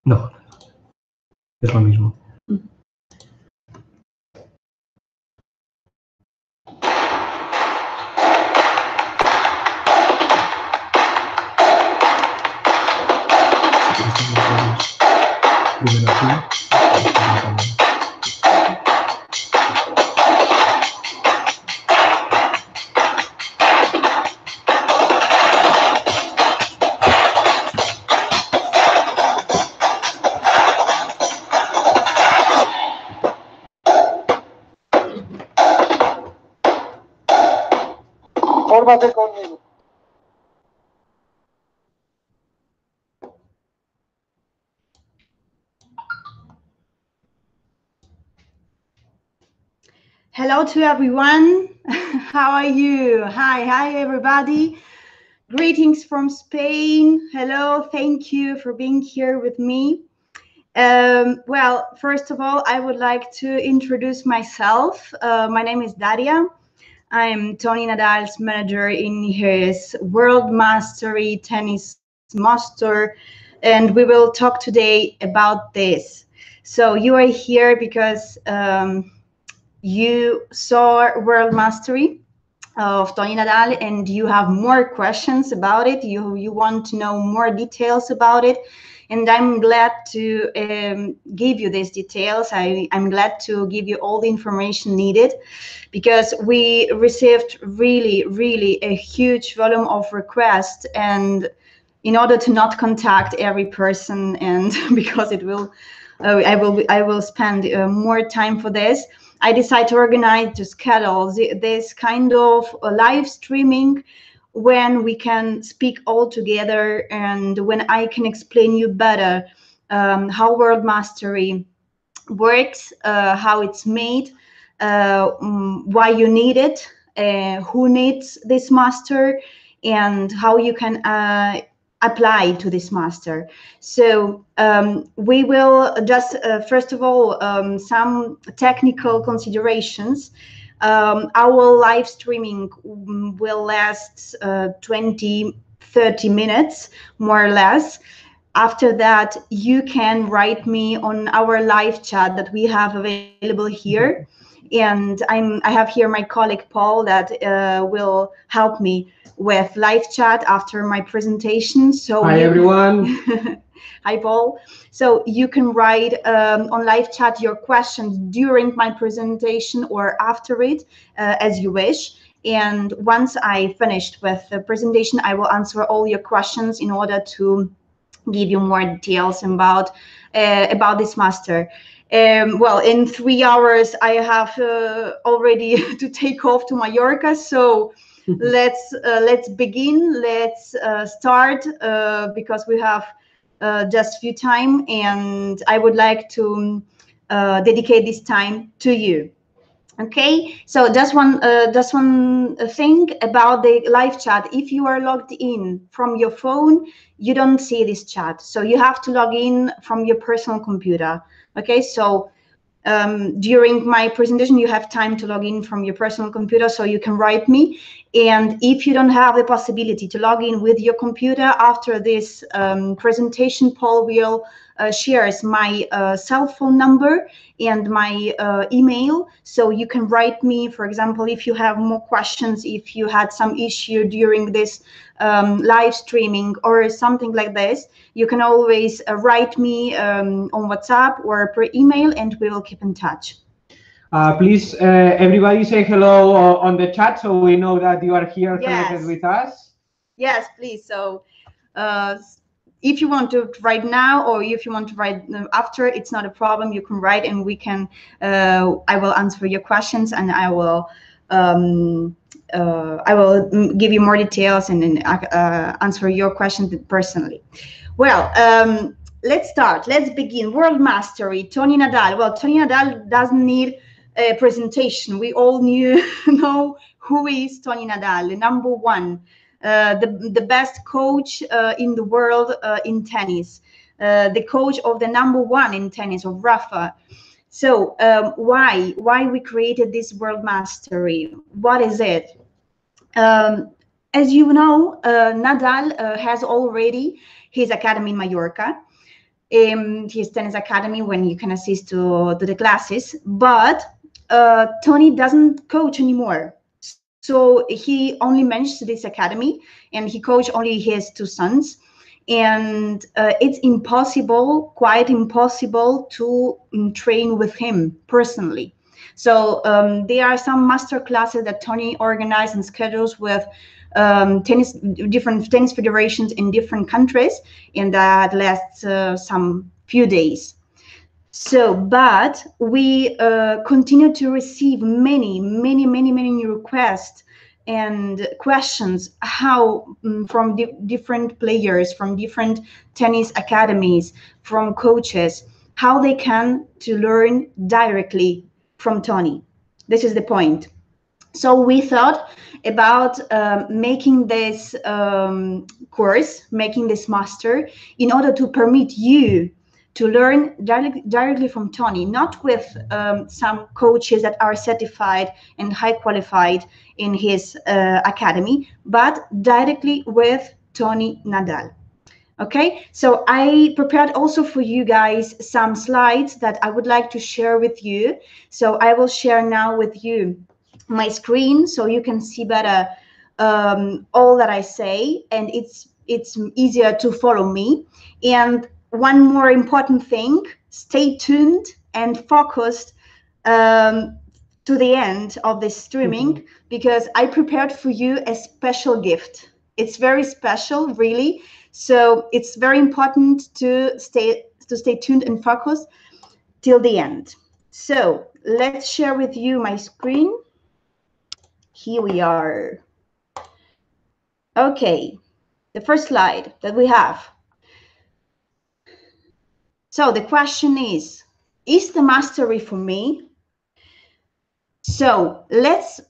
No, es lo mismo. Primero aquí. Fórmate conmigo. Hello to everyone. How are you? Hi everybody. Greetings from Spain. Hello, thank you for being here with me. Well, first of all, I would like to introduce myself. My name is Daria. I'm Toni Nadal's manager in his World Mastery Tennis Master, and we will talk today about this. So you are here because you saw World Mastery of Toni Nadal and you have more questions about it. You want to know more details about it. And I'm glad to give you these details. I'm glad to give you all the information needed because we received really a huge volume of requests. And in order to not contact every person, and because it will, I will spend more time for this, I decided to organize, to schedule this kind of live streaming when we can speak all together and when I can explain you better how World Mastery works, how it's made, why you need it, who needs this master, and how you can apply to this master. So we will just first of all some technical considerations. Our live streaming will last 20-30 minutes more or less. After that, you can write me on our live chat that we have available here, and I have here my colleague Paul that will help me with live chat after my presentation. So hi everyone. Hi Paul. So you can write on live chat your questions during my presentation or after it, as you wish. And once I finished with the presentation, I will answer all your questions in order to give you more details about this master. Well, in 3 hours, I have already to take off to Mallorca. So let's begin. Let's start because we have just few time, and I would like to dedicate this time to you. Okay, so just one thing about the live chat. If you are logged in from your phone, you don't see this chat, so you have to log in from your personal computer. Okay, so during my presentation, you have time to log in from your personal computer, so you can write me. And if you don't have the possibility to log in with your computer after this presentation, Paul will shares my cell phone number and my email, so you can write me. For example, if you have more questions, if you had some issue during this live streaming or something like this, you can always write me on WhatsApp or per email, and we will keep in touch. Please, everybody say hello on the chat so we know that you are here connected with us. Yes, please. So if you want to write now or if you want to write after, it's not a problem. You can write and we can, I will answer your questions, and I will give you more details and then answer your questions personally. Well, let's start. Let's begin. World Mastery, Toni Nadal. Well, Toni Nadal doesn't need a presentation. We all know who is Toni Nadal, the number one, the best coach in the world in tennis, the coach of the number one in tennis, of Rafa. So why we created this World Mastery? What is it? As you know, Nadal has already his academy in Mallorca. his tennis academy when you can assist to the classes. But Toni doesn't coach anymore. So he only managed this academy and he coached only his two sons. And it's impossible, quite impossible to train with him personally. So there are some master classes that Toni organizes and schedules with different tennis federations in different countries, and that lasts some few days. So, but we continue to receive many new requests and questions how from different players, from different tennis academies, from coaches, how they can to learn directly from Toni. This is the point. So we thought about making this course, making this master, in order to permit you to learn directly from Toni, not with some coaches that are certified and high qualified in his academy, but directly with Toni Nadal. Okay, so I prepared also for you guys some slides that I would like to share with you. So I will share now with you my screen so you can see better all that I say, and it's easier to follow me. And one more important thing, stay tuned and focused to the end of this streaming, because I prepared for you a special gift. It's very special, really. So it's very important to stay tuned and focused till the end. So let's share with you my screen. Here we are. Okay, the first slide that we have. So the question is the mastery for me? So let's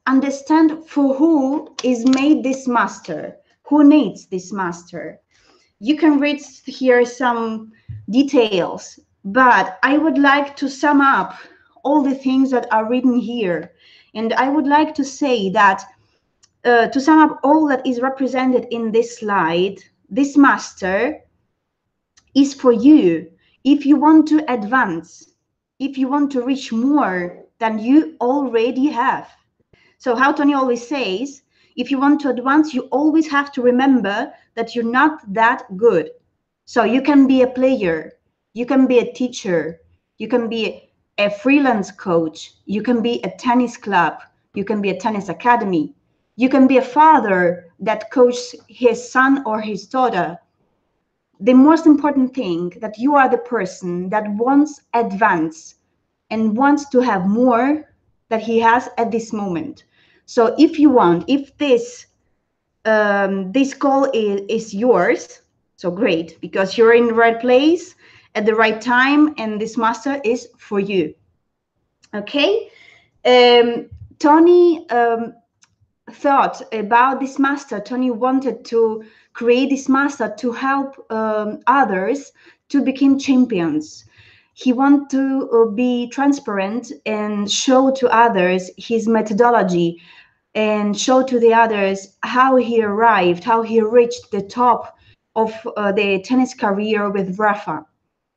understand for who is made this master. Who needs this master? You can read here some details, but I would like to sum up all the things that are written here. And I would like to say that to sum up all that is represented in this slide, this master is for you if you want to advance, if you want to reach more than you already have. So how Toni always says, if you want to advance, you always have to remember that you're not that good. So you can be a player, you can be a teacher, you can be a freelance coach, you can be a tennis club, you can be a tennis academy, you can be a father that coaches his son or his daughter. The most important thing that you are the person that wants advance and wants to have more that he has at this moment. So if you want, if this call is yours, so great, because you're in the right place at the right time, and this master is for you. Okay, Toni thought about this master. Toni wanted to create this master to help others to become champions. He wanted to be transparent and show to others his methodology and show to the others how he arrived, how he reached the top of the tennis career with Rafa.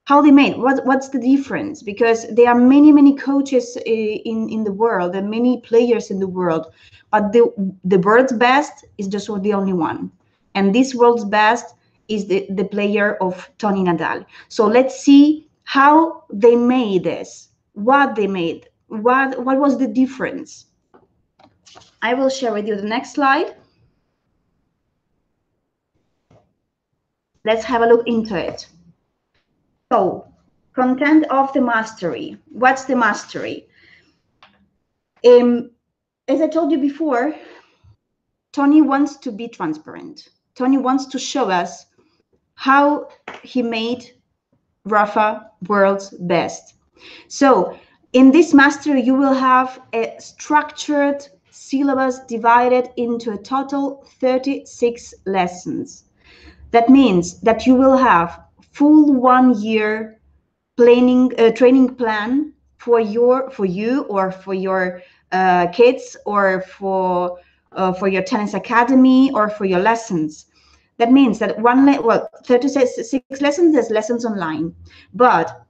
How they made, what's the difference? Because there are many coaches in the world and many players in the world, but the world's best is just the only one. And this world's best is the player of Toni Nadal. So let's see how they made this, what they made, what was the difference. I will share with you the next slide. Let's have a look into it. So, content of the mastery. What's the mastery? As I told you before, Toni wants to be transparent. Toni wants to show us how he made Rafa world's best. So, in this mastery, you will have a structured syllabus divided into a total 36 lessons. That means that you will have full 1 year training plan for you or for your kids or for your tennis academy or for your lessons. That means that 36 lessons, there's lessons online, but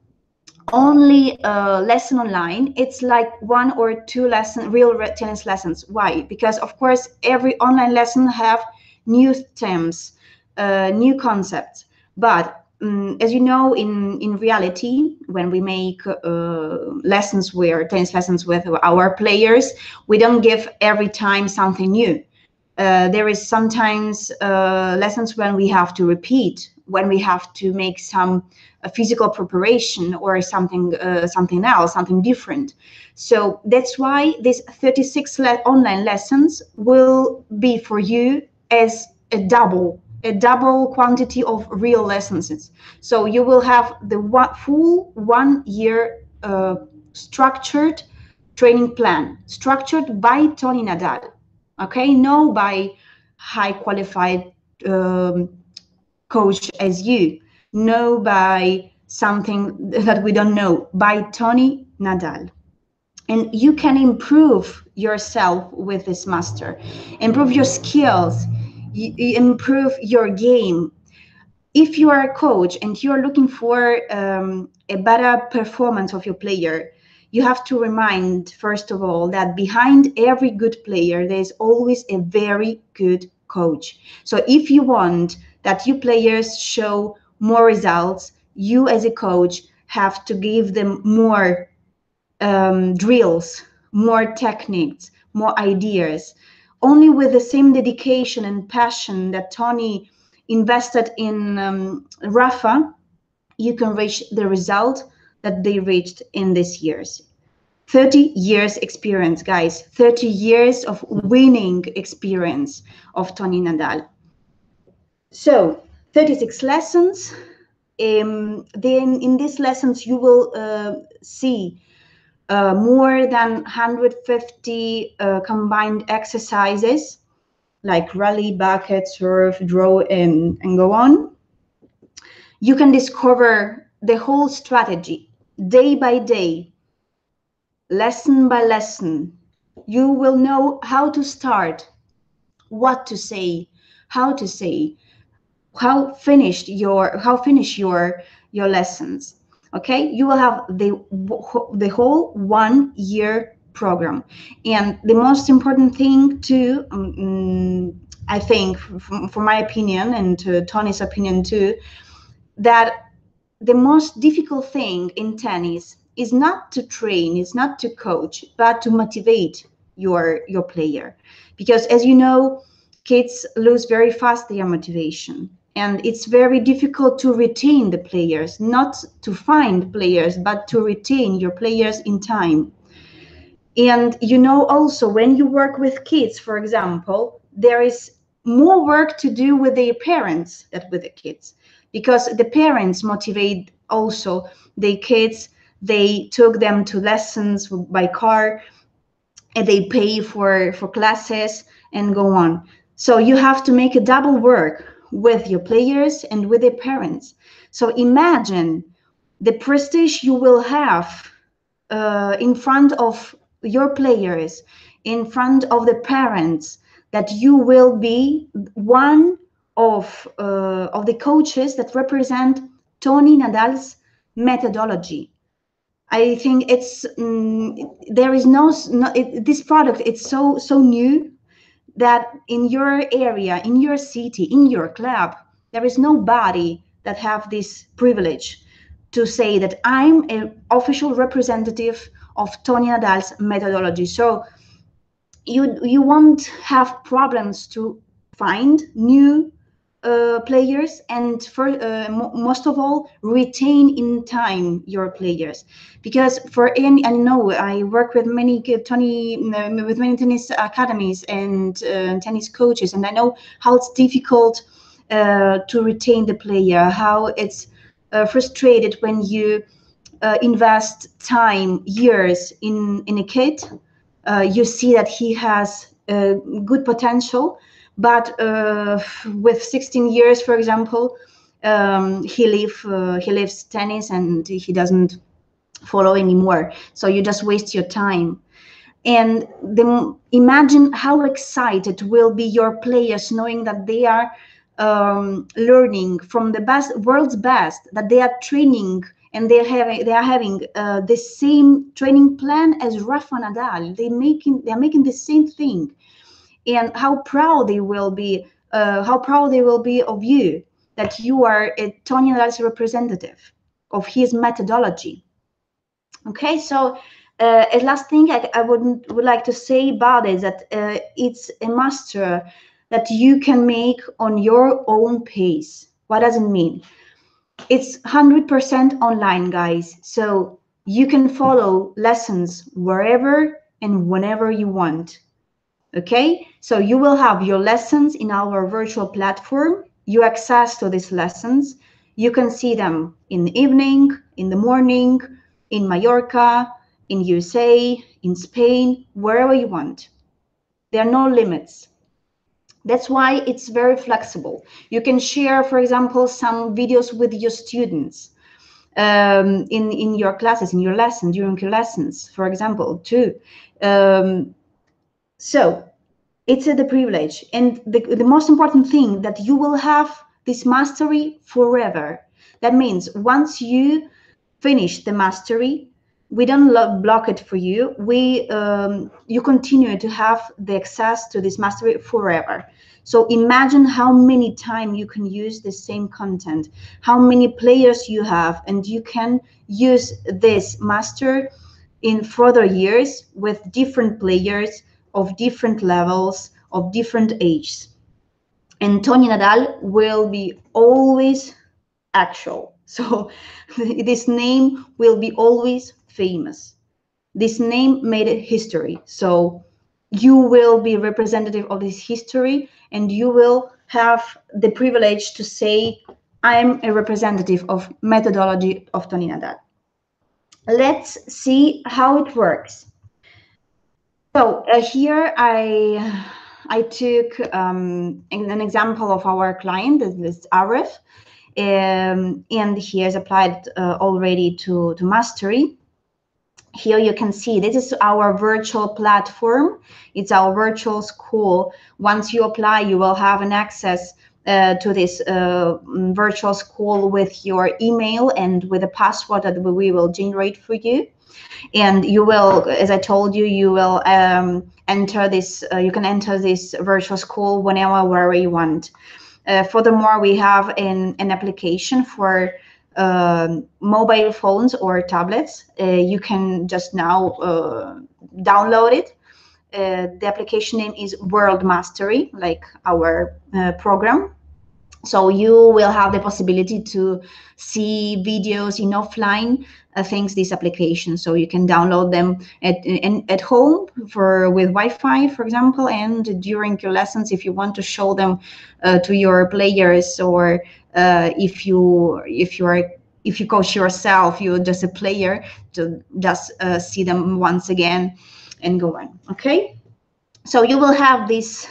only lesson online, it's like 1 or 2 real tennis lessons. Why? Because of course every online lesson have new themes, new concepts, but as you know, in reality, when we make tennis lessons with our players, we don't give every time something new. There is sometimes lessons when we have to repeat, when we have to make some physical preparation or something else, something different. So that's why these 36 online lessons will be for you as a double quantity of real lessons. So you will have the full 1 year structured training plan, structured by Toni Nadal. Okay, no by high qualified coach as you, no by something that we don't know, by Toni Nadal. And you can improve yourself with this master, improve your skills, improve your game. If you are a coach and you're looking for a better performance of your player, you have to remind, first of all, that behind every good player, there's always a very good coach. So if you want that your players show more results, you as a coach have to give them more drills, more techniques, more ideas. Only with the same dedication and passion that Toni invested in Rafa, you can reach the result that they reached in these years. 30 years experience, guys, 30 years of winning experience of Toni Nadal. So 36 lessons. Then in these lessons, you will see more than 150 combined exercises like rally, bucket, serve, draw, and go on. You can discover the whole strategy day by day, lesson by lesson. You will know how to start, what to say, how to say, how finish your lessons. Okay, you will have the whole 1 year program. And the most important thing too, I think, for my opinion and to Toni's opinion too, that the most difficult thing in tennis is not to train, it's not to coach, but to motivate your player. Because as you know, kids lose very fast their motivation. And it's very difficult to retain the players, not to find players, but to retain your players in time. And you know, also when you work with kids, for example, there is more work to do with their parents than with the kids, because the parents motivate also the kids. They took them to lessons by car, and they pay for classes and go on. So you have to make a double work with your players and with their parents. So imagine the prestige you will have in front of your players, in front of the parents, that you will be one of the coaches that represent Toni Nadal's methodology. I think it's there is this product. It's so new that in your area, in your city, in your club, there is nobody that have this privilege to say that I'm an official representative of Toni Nadal's methodology. So you won't have problems to find new players, and most of all, retain in time your players. Because I know I work with many tennis academies and tennis coaches, and I know how it's difficult to retain the player, how it's frustrated when you invest time, years in a kid. You see that he has good potential, but with 16 years, for example, he leaves tennis and he doesn't follow anymore. So you just waste your time. And imagine how excited will be your players knowing that they are learning from the best, world's best, that they are training and they are having the same training plan as Rafa Nadal. They are making the same thing, and how proud they will be. How proud they will be of you, that you are a Toni Nadal's representative of his methodology. Okay, so a last thing I would like to say about it is that it's a master that you can make on your own pace. What does it mean? It's 100% online, guys. So you can follow lessons wherever and whenever you want. Okay, so you will have your lessons in our virtual platform. You access to these lessons. You can see them in the evening, in the morning, in Mallorca, in USA, in Spain, wherever you want. There are no limits. That's why it's very flexible. You can share, for example, some videos with your students in your classes, in your lesson, during your lessons, for example, too. So it's the privilege, and the most important thing, that you will have this mastery forever. That means once you finish the mastery, we don't block it for you. You continue to have the access to this mastery forever. So imagine how many times you can use the same content, how many players you have, and you can use this master in further years with different players of different levels, of different ages. And Toni Nadal will be always actual. So this name will be always famous. This name made a history. So you will be representative of this history, and you will have the privilege to say, I'm a representative of methodology of Toni Nadal. Let's see how it works. So here I took an example of our client, this Arif, and he has applied already to mastery. Here you can see this is our virtual platform. It's our virtual school. Once you apply, you will have an access to this virtual school with your email and with a password that we will generate for you. And you will, as I told you, you will enter this, you can enter this virtual school whenever, wherever you want. Furthermore, we have an application for mobile phones or tablets. You can just now download it. The application name is World Mastery, like our program. So you will have the possibility to see videos in offline thanks this application. So you can download them at home with Wi-Fi, for example, and during your lessons, if you want to show them to your players, or if you coach yourself, you're just a player, to just see them once again and go on. Okay, so you will have this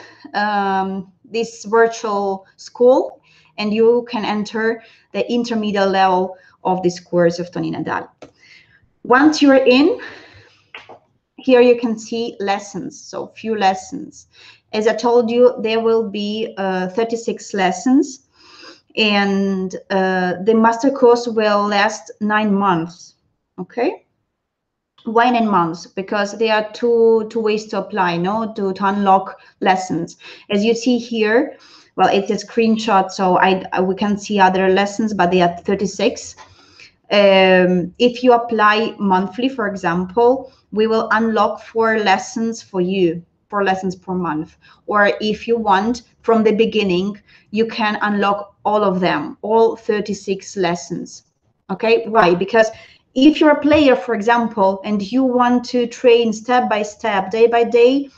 this virtual school, and you can enter the intermediate level of this course of Toni Nadal. Once you're in, here you can see lessons, so few lessons. As I told you, there will be 36 lessons, and the master course will last 9 months, okay? Why 9 months? Because there are two ways to apply, to unlock lessons. As you see here, well, it's a screenshot, so we can see other lessons, but they are 36. If you apply monthly, for example, we will unlock 4 lessons for you, 4 lessons per month. Or if you want, from the beginning, you can unlock all of them, all 36 lessons. Okay, why? Because if you're a player, for example, and you want to train step by step, day by day,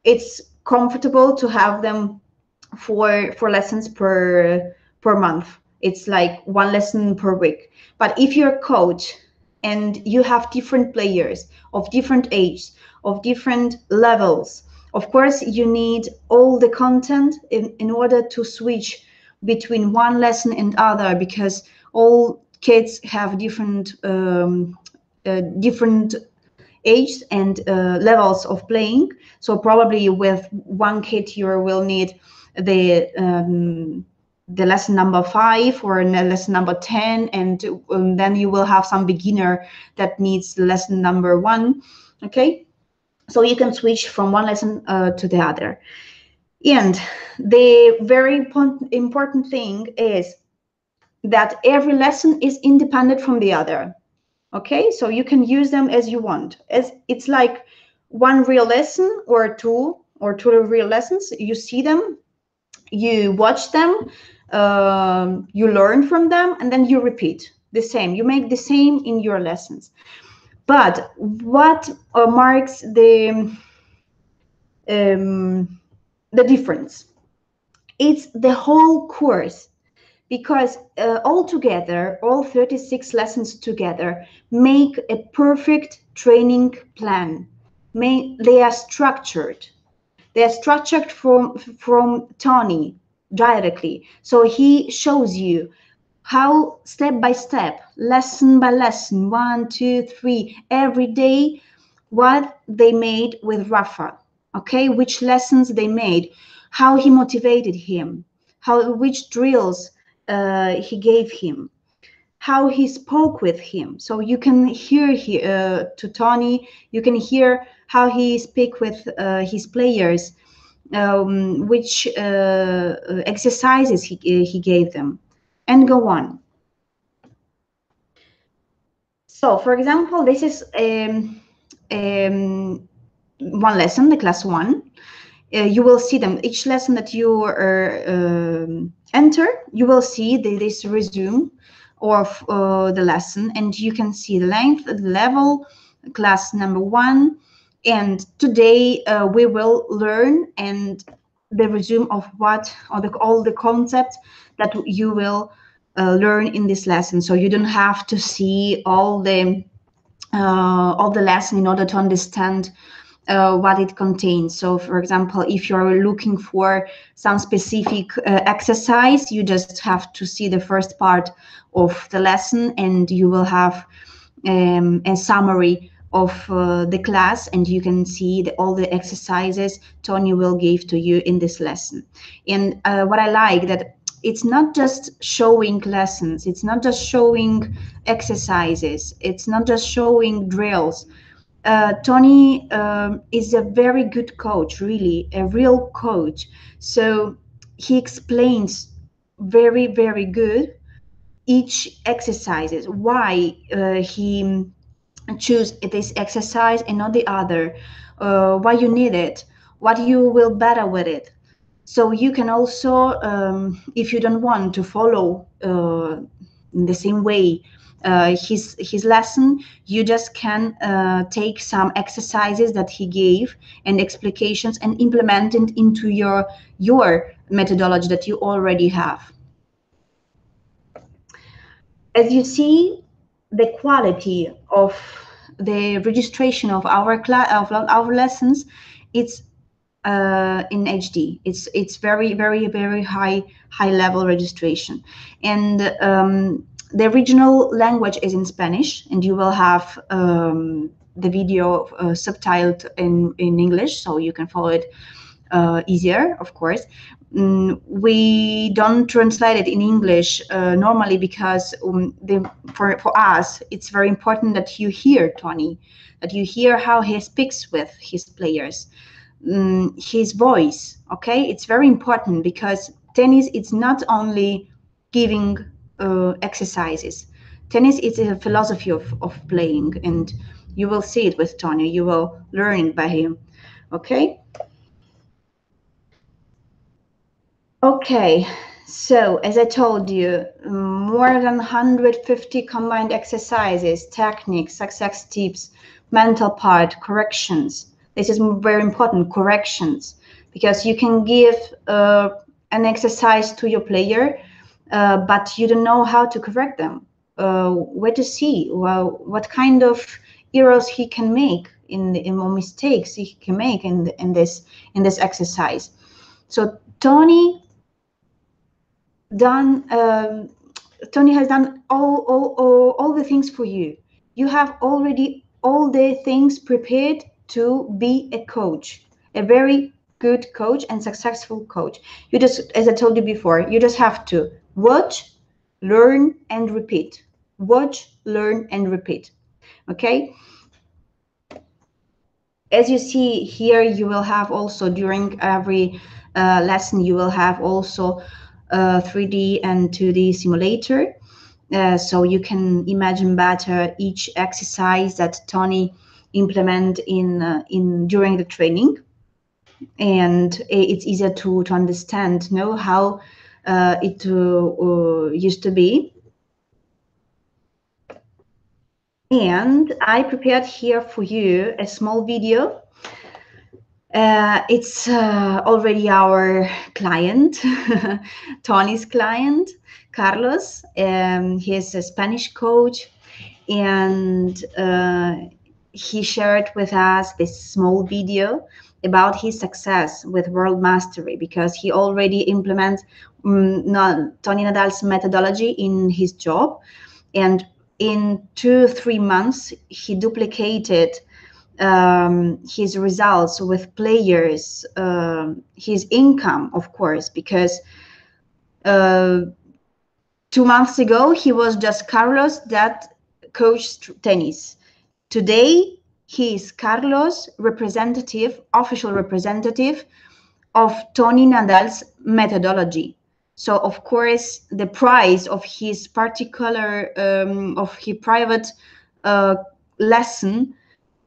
it's comfortable to have them for lessons per month. It's like 1 lesson per week. But if you're a coach and you have different players of different ages, of different levels, of course you need all the content in order to switch between one lesson and other, because all kids have different different ages and levels of playing. So probably with one kid you will need the lesson number 5 or lesson number 10, and then you will have some beginner that needs the lesson number 1. Okay, so you can switch from one lesson to the other. And the very important thing is that every lesson is independent from the other. Okay, so you can use them as you want. As it's like one real lesson or two real lessons. You see them, you watch them, you learn from them, and then you repeat the same. You make the same in your lessons. But what marks the difference? It's the whole course, because all together, all 36 lessons together make a perfect training plan. They are structured. They are structured from Toni directly. So he shows you how step by step, lesson by lesson, 1, 2, 3, every day, what they made with Rafa. Okay, which lessons they made, how he motivated him, which drills he gave him, how he spoke with him. So you can hear to Toni, you can hear how he speak with his players, which exercises he gave them, and go on. So, for example, this is one lesson, the class 1. You will see them. Each lesson that you enter, you will see this resume of the lesson, and you can see the length, the level, class number 1. And today we will learn and the resume of all the concepts that you will learn in this lesson. So you don't have to see all the lesson in order to understand what it contains. So, for example, if you're looking for some specific exercise, you just have to see the first part of the lesson, and you will have a summary of the class, and you can see all the exercises Toni will give to you in this lesson. And what I like that it's not just showing lessons, it's not just showing exercises, it's not just showing drills. Toni is a very good coach, really, a real coach. So he explains very, very good each exercises, why he choose this exercise and not the other, why you need it, what you will better with it. So you can also, if you don't want to follow in the same way his lesson, you just can take some exercises that he gave and explications and implement it into your methodology that you already have. As you see, the quality of the registration of our lessons, it's in HD. It's very, very, very high level registration, and the original language is in Spanish, and you will have the video subtitled in English, so you can follow it easier, of course. We don't translate it in English normally because for us it's very important that you hear Toni, that you hear how he speaks with his players, his voice. Okay, it's very important because tennis, it's not only giving exercises. Tennis is a philosophy of playing, and you will see it with Toni, you will learn it by him. Okay. Okay, so as I told you, more than 150 combined exercises, techniques, success tips, mental part, corrections. This is very important, corrections, because you can give an exercise to your player, but you don't know how to correct them, where to see, what kind of errors he can make or mistakes he can make in this exercise. So Toni has done all the things for you. You have already all the things prepared to be a coach, a very good coach and successful coach. You just, as I told you before, you just have to watch, learn, and repeat. Watch, learn, and repeat. Okay? As you see here, you will have also during every lesson, you will have also 3D and 2D simulator. So you can imagine better each exercise that Toni implement in during the training, and it's easier to understand, know how it used to be. And I prepared here for you a small video. It's already our client, Toni's client, Carlos. He's a Spanish coach, and he shared with us this small video about his success with World Mastery, because he already implements Toni Nadal's methodology in his job, and in 2-3 months he duplicated his results with players, his income, of course, because 2 months ago he was just Carlos that coached tennis. Today he is Carlos' representative, official representative of Toni Nadal's methodology. So of course the price of his particular of his private lesson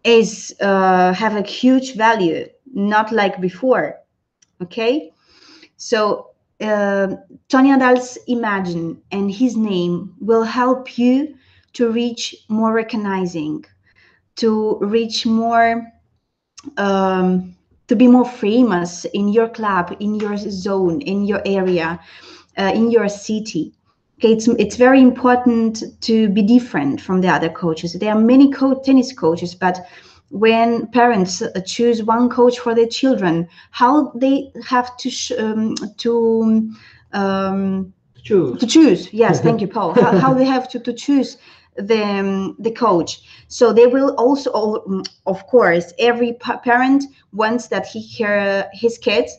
is have a huge value, not like before. Okay, so Toni Nadal's imagine and his name will help you to reach more recognizing, to reach more to be more famous in your club, in your zone, in your area, in your city. Okay, it's very important to be different from the other coaches. There are many tennis coaches, but when parents choose one coach for their children, how they have to choose. Yes, thank you, Paul. How they have to choose the coach. So they will also, of course, every parent wants that his kid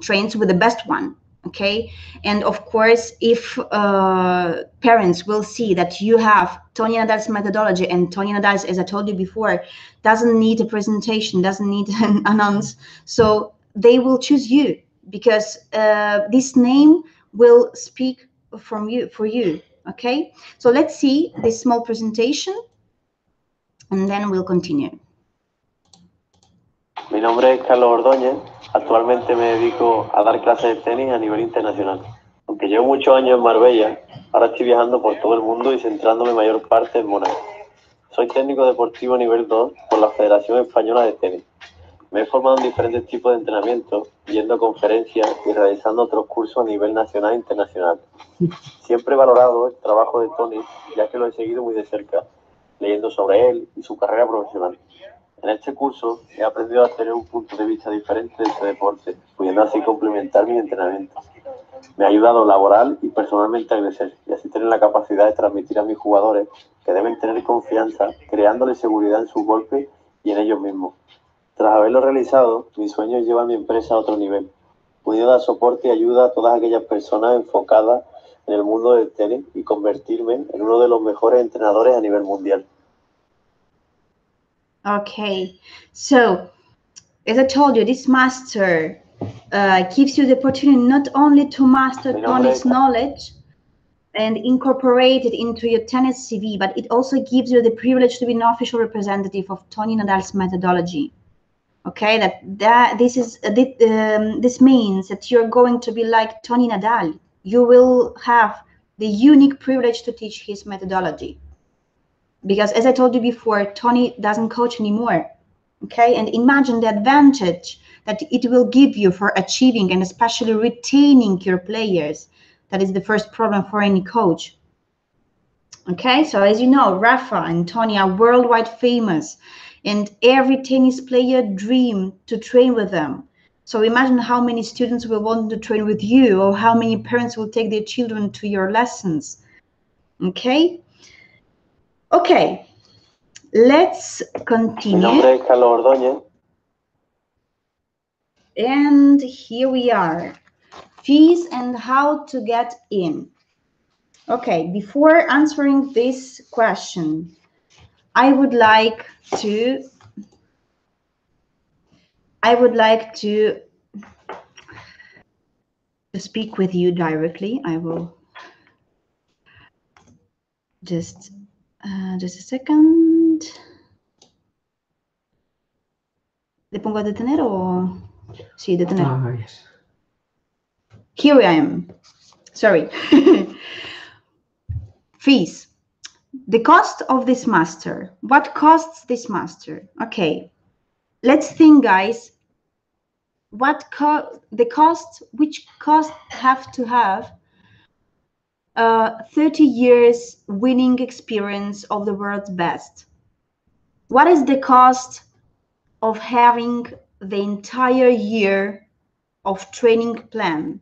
trains with the best one. Okay, and of course, if parents will see that you have Toni Nadal's methodology, and Toni Nadal's, as I told you before, doesn't need a presentation, doesn't need an announce, so they will choose you, because this name will speak for you. Okay, so let's see this small presentation, and then we'll continue. Mi nombre es Carlos Ordóñez. Actualmente me dedico a dar clases de tenis a nivel internacional. Aunque llevo muchos años en Marbella, ahora estoy viajando por todo el mundo y centrándome mayor parte en Mónaco. Soy técnico deportivo nivel 2 por la Federación Española de Tenis. Me he formado en diferentes tipos de entrenamiento, yendo a conferencias y realizando otros cursos a nivel nacional e internacional. Siempre he valorado el trabajo de Toni, ya que lo he seguido muy de cerca, leyendo sobre él y su carrera profesional. En este curso he aprendido a tener un punto de vista diferente de este deporte, pudiendo así complementar mi entrenamiento. Me ha ayudado laboral y personalmente a crecer, y así tener la capacidad de transmitir a mis jugadores que deben tener confianza, creándoles seguridad en sus golpes y en ellos mismos. Tras haberlo realizado, mi sueño es llevar mi empresa a otro nivel, pudiendo dar soporte y ayuda a todas aquellas personas enfocadas en el mundo del tenis y convertirme en uno de los mejores entrenadores a nivel mundial. Okay, so as I told you, this master gives you the opportunity not only to master Toni's knowledge and incorporate it into your tennis CV, but it also gives you the privilege to be an official representative of Toni Nadal's methodology. Okay, this means that you're going to be like Toni Nadal. You will have the unique privilege to teach his methodology. Because as I told you before, Toni doesn't coach anymore. Okay, and imagine the advantage that it will give you for achieving and especially retaining your players. That is the first problem for any coach. Okay, so as you know, Rafa and Toni are worldwide famous, and every tennis player dreams to train with them. So imagine how many students will want to train with you, or how many parents will take their children to your lessons. Okay. Okay, let's continue. Mi nombre es Carlos Ordóñez. And here we are. Fees and how to get in. Okay, before answering this question, I would like to speak with you directly. I will just a second. ¿Le pongo a detener o? Sí, detener. Yes. Here I am. Sorry. Fees. The cost of this master. What costs this master? Okay. Let's think, guys. Which cost have to have 30 years winning experience of the world's best? What is the cost of having the entire year of training plan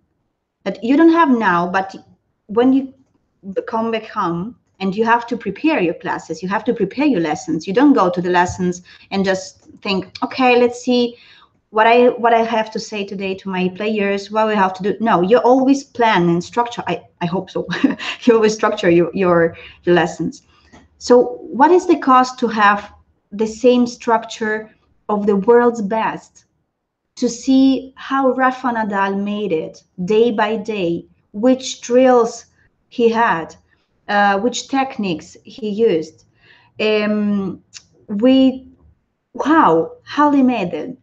that you don't have now, but when you come back home and you have to prepare your classes, you have to prepare your lessons. You don't go to the lessons and just think, okay, let's see what I have to say today to my players, what we have to do. No, you always plan and structure. I hope so. You always structure your lessons. So what is the cost to have the same structure of the world's best, to see how Rafa Nadal made it day by day, which drills he had, which techniques he used, how they made it.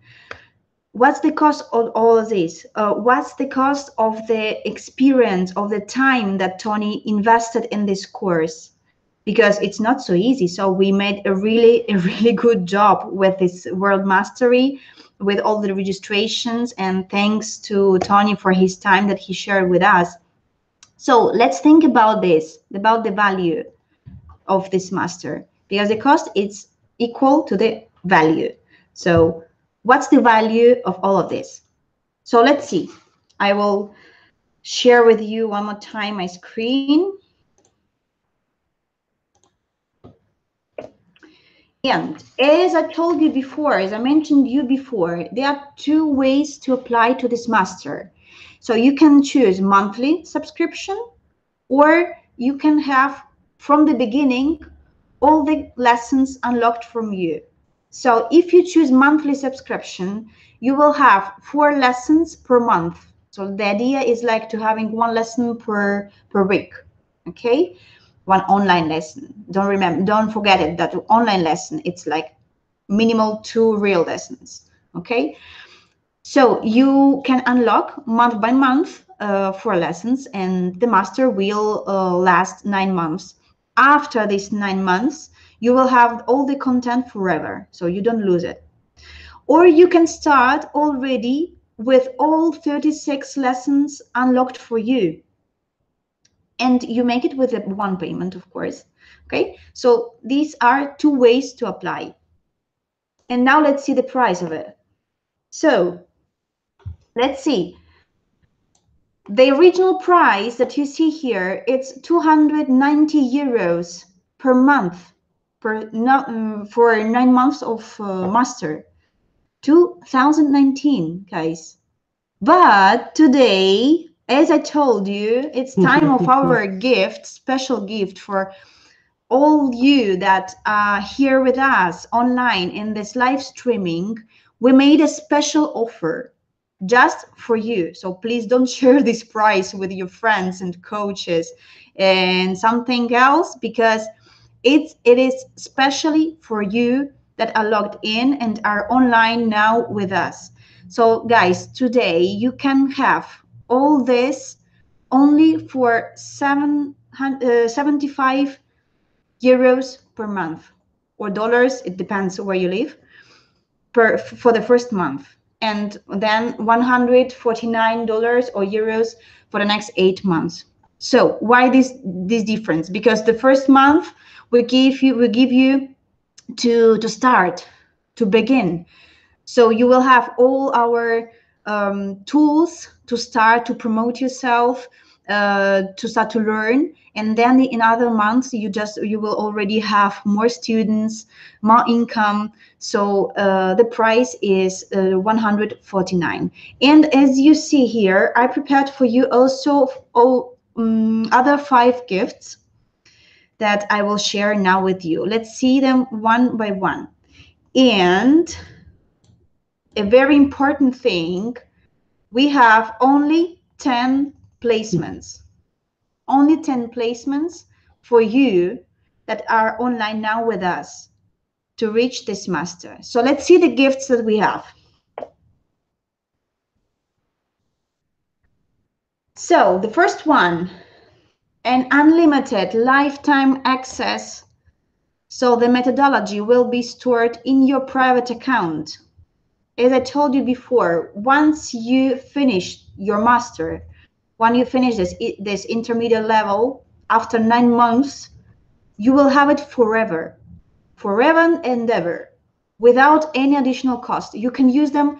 What's the cost of all of this? What's the cost of the experience, of the time that Toni invested in this course? Because it's not so easy. So we made a really good job with this World Mastery, with all the registrations, and thanks to Toni for his time that he shared with us. So let's think about this, about the value of this master, because the cost is equal to the value. So what's the value of all of this? So let's see. I will share with you one more time my screen. And as I told you before, as I mentioned you before, there are two ways to apply to this master. So you can choose monthly subscription, or you can have from the beginning all the lessons unlocked from you. So if you choose monthly subscription, you will have 4 lessons per month. So the idea is like to having 1 lesson per week, okay? 1 online lesson. Don't forget it, that online lesson, it's like minimal 2 real lessons, okay? So you can unlock month by month 4 lessons, and the master will last 9 months. After these 9 months, you will have all the content forever, so you don't lose it. Or you can start already with all 36 lessons unlocked for you. And you make it with a 1 payment, of course. Okay, so these are 2 ways to apply. And now let's see the price of it. So let's see. The original price that you see here, it's 290 euros per month for 9 months of master. 2019, guys. But today, as I told you, it's time of our gift, special gift for all you that are here with us online in this live streaming. We made a special offer just for you. So please don't share this price with your friends and coaches and something else, because it is specially for you that are logged in and are online now with us. So guys, today you can have all this only for 75 euros per month, or dollars, it depends where you live, for the first month, and then $149 or euros for the next 8 months. So why this difference? Because the first month we give you to start, to begin. So you will have all our tools to start to promote yourself, to start to learn, and then in other months you will already have more students, more income. So the price is 149. And as you see here, I prepared for you also other 5 gifts that I will share now with you. Let's see them one by one. And a very important thing, we have only 10 placements. Only 10 placements for you that are online now with us to reach this master. So let's see the gifts that we have. So the first one, an unlimited lifetime access. So the methodology will be stored in your private account. As I told you before, once you finish your master, when you finish this intermediate level, after 9 months, you will have it forever and ever, without any additional cost. You can use them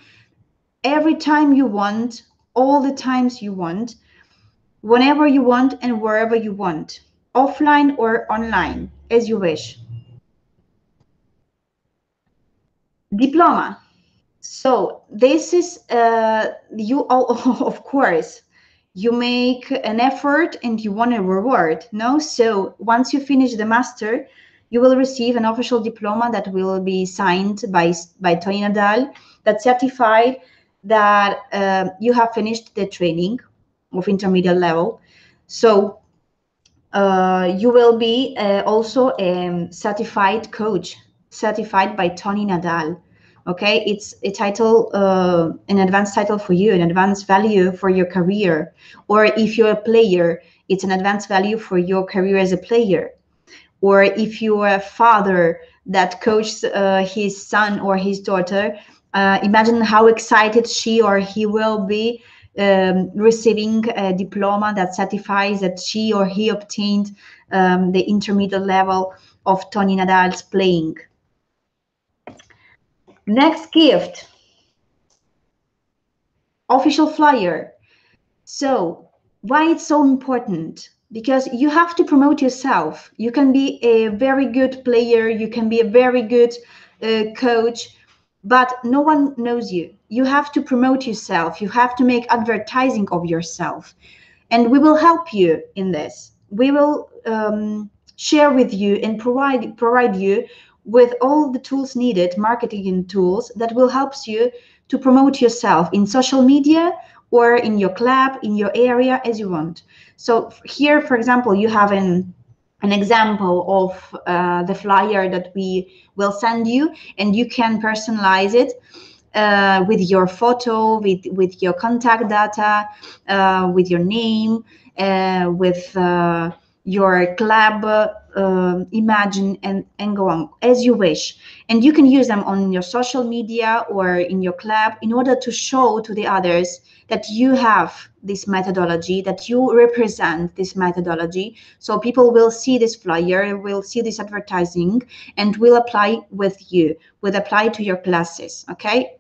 every time you want, all the times you want, whenever you want and wherever you want, offline or online, as you wish. Diploma. So this is you all, of course, you make an effort and you want a reward, no? So once you finish the master, you will receive an official diploma that will be signed by Toni Nadal, that certified that you have finished the training of intermediate level. So you will be also a certified coach, certified by Toni Nadal. Okay, it's a title, an advanced title for you, an advanced value for your career. Or if you're a player, it's an advanced value for your career as a player. Or if you're a father that coaches his son or his daughter, imagine how excited she or he will be receiving a diploma that certifies that she or he obtained the intermediate level of Toni Nadal's playing. Next gift, official flyer. So why it's so important? Because you have to promote yourself. You can be a very good player, you can be a very good coach, but no one knows you. You have to promote yourself. You have to make advertising of yourself. And we will help you in this. We will share with you and provide you with all the tools needed, marketing tools that will help you to promote yourself in social media or in your club, in your area, as you want. So here, for example, you have an example of the flyer that we will send you, and you can personalize it with your photo, with your contact data, with your name, with your club imagine, and go on as you wish. And you can use them on your social media or in your club in order to show to the others that you have this methodology, that you represent this methodology. So people will see this flyer, will see this advertising, and will apply with you, will apply to your classes, okay?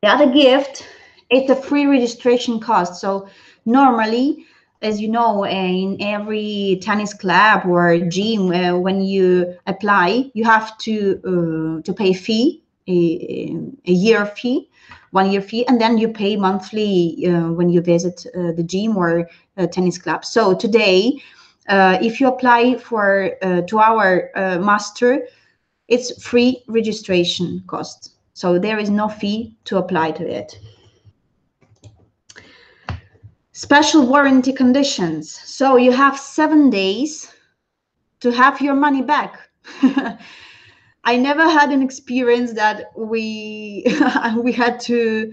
The other gift is the free registration cost. So normally, as you know, in every tennis club or gym, when you apply, you have to pay a fee, a year fee, 1 year fee, and then you pay monthly when you visit the gym or tennis club. So today, if you apply for to our master, it's free registration cost. So there is no fee to apply to it. Special warranty conditions. So you have 7 days to have your money back. I never had an experience that we had to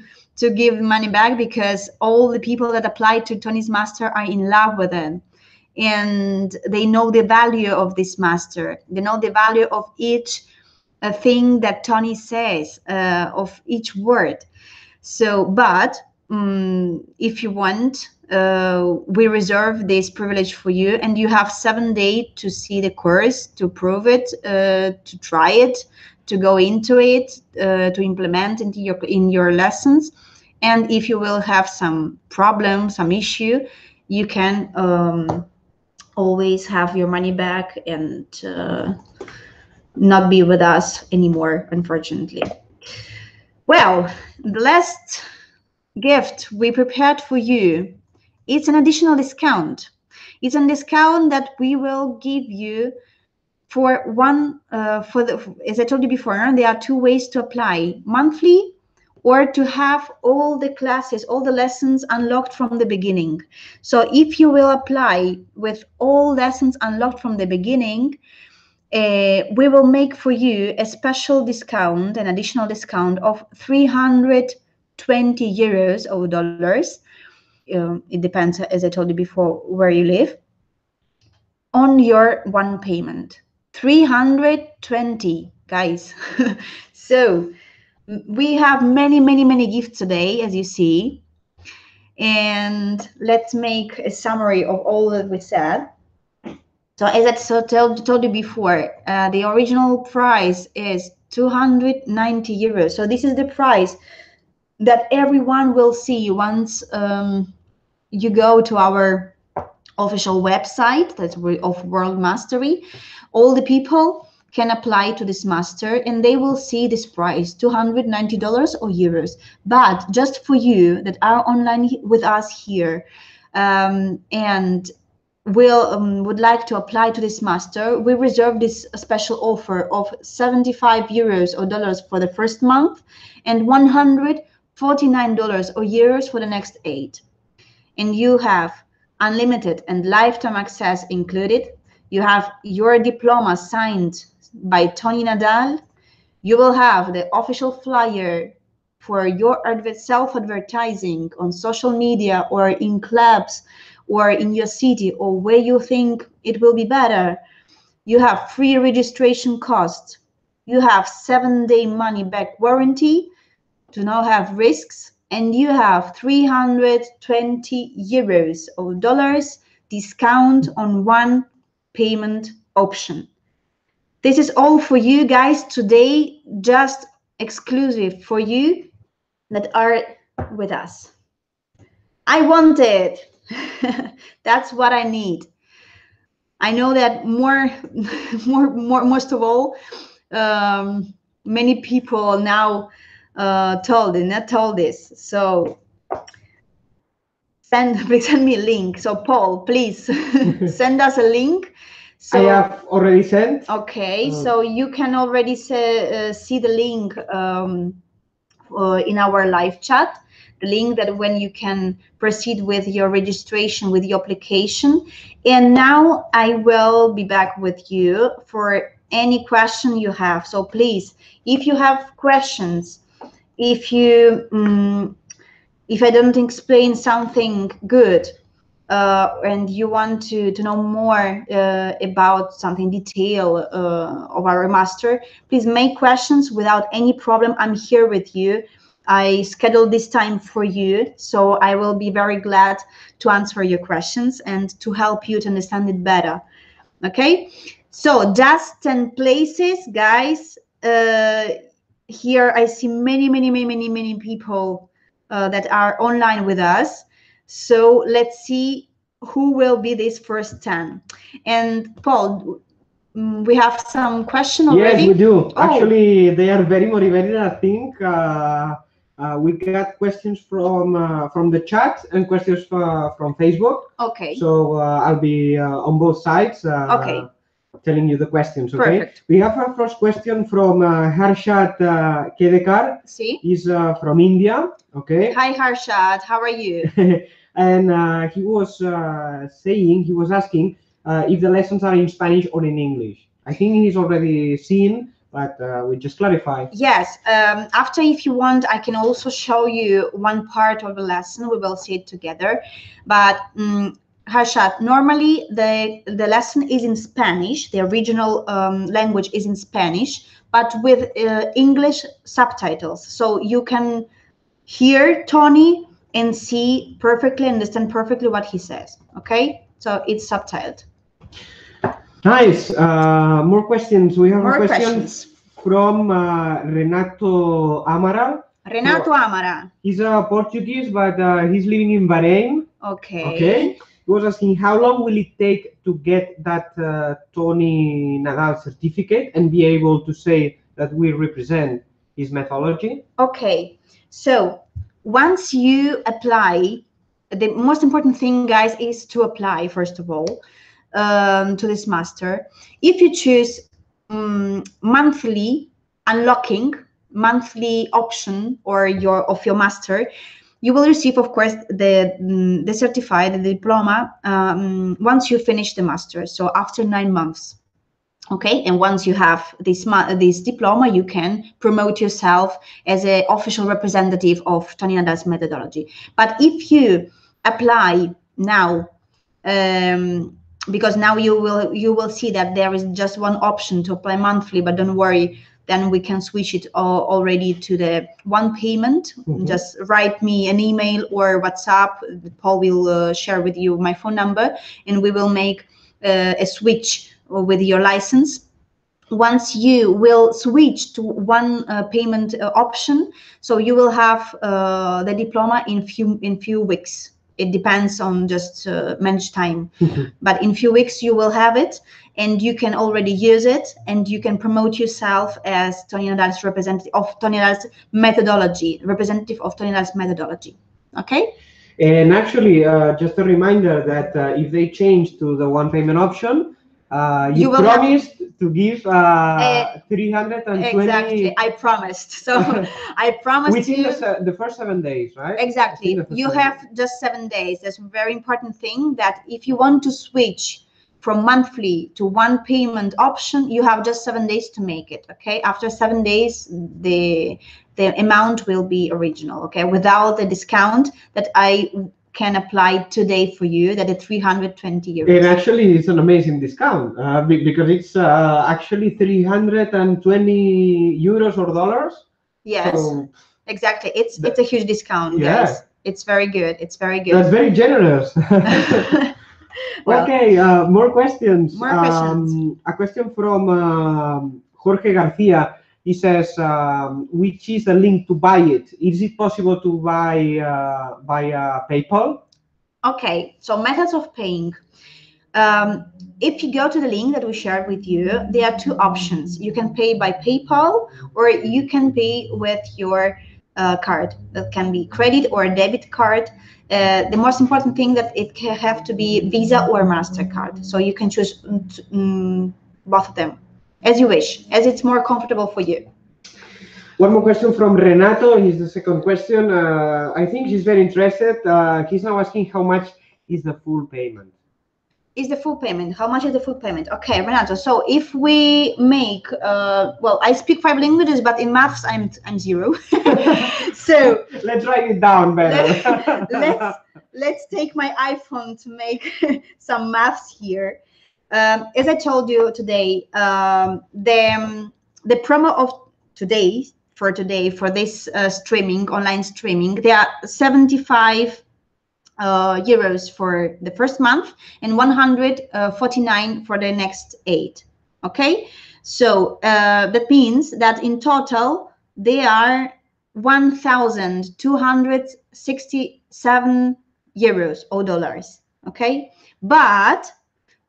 give money back, because all the people that apply to Toni's master are in love with it. And they know the value of this master. They know the value of each thing that Toni says, of each word. So, but if you want, we reserve this privilege for you, and you have 7 days to see the course, to prove it, to try it, to go into it, to implement into in your lessons. And if you will have some problem, some issue, you can always have your money back and not be with us anymore, unfortunately. Well, the last gift we prepared for you, it's an additional discount. It's a discount that we will give you for as I told you before, there are 2 ways to apply: monthly, or to have all the classes, all the lessons unlocked from the beginning. So if you will apply with all lessons unlocked from the beginning, we will make for you a special discount, an additional discount of 320 euros or dollars. It depends, as I told you before, where you live, on your one payment. 320, guys. So we have many gifts today, as you see. And let's make a summary of all that we said. So as I told you before, the original price is 290 euros. So this is the price that everyone will see once you go to our official website, that's of World Mastery. All the people can apply to this master and they will see this price, $290 or euros. But just for you that are online with us here and would like to apply to this master, we reserve this special offer of 75 euros or dollars for the first month and $149 or euros for the next 8. And you have unlimited and lifetime access included. You have your diploma signed by Toni Nadal. You will have the official flyer for your self-advertising on social media or in clubs or in your city or where you think it will be better. You have free registration costs. You have 7-day money-back warranty to not have risks. And you have 320 euros or dollars discount on one payment option. This is all for you guys today, just exclusive for you that are with us. I want it. That's what I need. I know that most of all, many people now told this. So please send me a link. So Paul, please send us a link. So, I have already sent. Okay, so you can already see the link in our live chat. The link that when you can proceed with your registration, with your application. And now I will be back with you for any question you have. So please, if you have questions, if I don't explain something good and you want to know more about something detail of our master, please make questions without any problem. I'm here with you. I scheduled this time for you, so I will be very glad to answer your questions and to help you to understand it better. Okay, so just 10 places, guys. Here I see many people that are online with us. So let's see who will be these first 10. And Paul, we have some questions already. Yes, we do. Oh. Actually, they are very motivated. I think we got questions from the chat and questions from Facebook. Okay. So I'll be on both sides. Okay. Telling you the questions. Okay. Perfect. We have our first question from Harshad Kedekar. See? He's from India. Okay. Hi Harshad, how are you? And he was asking if the lessons are in Spanish or in English. I think he's already seen, but we just clarify. Yes. After, if you want, I can also show you one part of the lesson. We will see it together. But Harshad, normally the lesson is in Spanish. The original language is in Spanish, but with English subtitles. So you can hear Toni and see perfectly, understand perfectly what he says. Okay? So it's subtitled. Nice. More questions. We have more questions from Renato Amaral. Renato Amara. He's Portuguese, but he's living in Bahrain. Okay. He was asking how long will it take to get that Toni Nadal certificate and be able to say that we represent his methodology? Okay. So once you apply, the most important thing, guys, is to apply first of all to this master. If you choose monthly unlocking, monthly option or of your master, you will receive, of course, the certificate, the diploma, once you finish the master. So after 9 months. Okay, and once you have this diploma, you can promote yourself as an official representative of Toni Nadal's methodology. But if you apply now, because now you will see that there is just one option to apply monthly, but don't worry, then we can switch it already to the one payment. Just write me an email or WhatsApp. Paul will share with you my phone number, and we will make a switch with your license. Once you will switch to one payment option, so you will have the diploma in few weeks. It depends on just manage time, but in few weeks you will have it, and you can already use it, and you can promote yourself as Toni Nadal's representative of Toni Nadal's methodology, representative of Toni Nadal's methodology. Okay. And actually, just a reminder that if they change to the one payment option, you promised to give 320. Exactly, I promised. So I promised within the first 7 days, right? Exactly. You have just 7 days. That's a very important thing, that if you want to switch from monthly to one payment option, you have just 7 days to make it. Okay. After 7 days, the amount will be original. Okay. Without the discount that I can apply today for you, that is 320 euros. And actually, it's an amazing discount because it's actually 320 euros or dollars. Yes, so, exactly. It's a huge discount, yeah. Guys. It's very good. It's very good. That's very generous. Well, okay, more questions. More questions. A question from Jorge Garcia. He says, which is the link to buy it? Is it possible to buy via PayPal? Okay, so methods of paying. If you go to the link that we shared with you, there are two options. You can pay by PayPal, or you can pay with your card. That can be credit or debit card. The most important thing that it can have to be Visa or MasterCard. So you can choose both of them, as you wish, as it's more comfortable for you. One more question from Renato. Here's the second question. I think he's very interested. He's now asking how much is the full payment? Is the full payment? How much is the full payment? Okay, Renato. So if we make, well, I speak 5 languages, but in maths I'm 0. So let's write it down better. let's take my iPhone to make some maths here. As I told you today, the promo of today for this online streaming, there are 75 euros for the first month and 149 for the next 8. Okay, so that means that in total they are 1,267 euros or dollars. Okay, but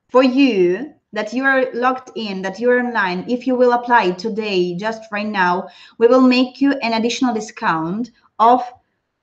for you that you are logged in, that you're online, if you will apply today, just right now, we will make you an additional discount of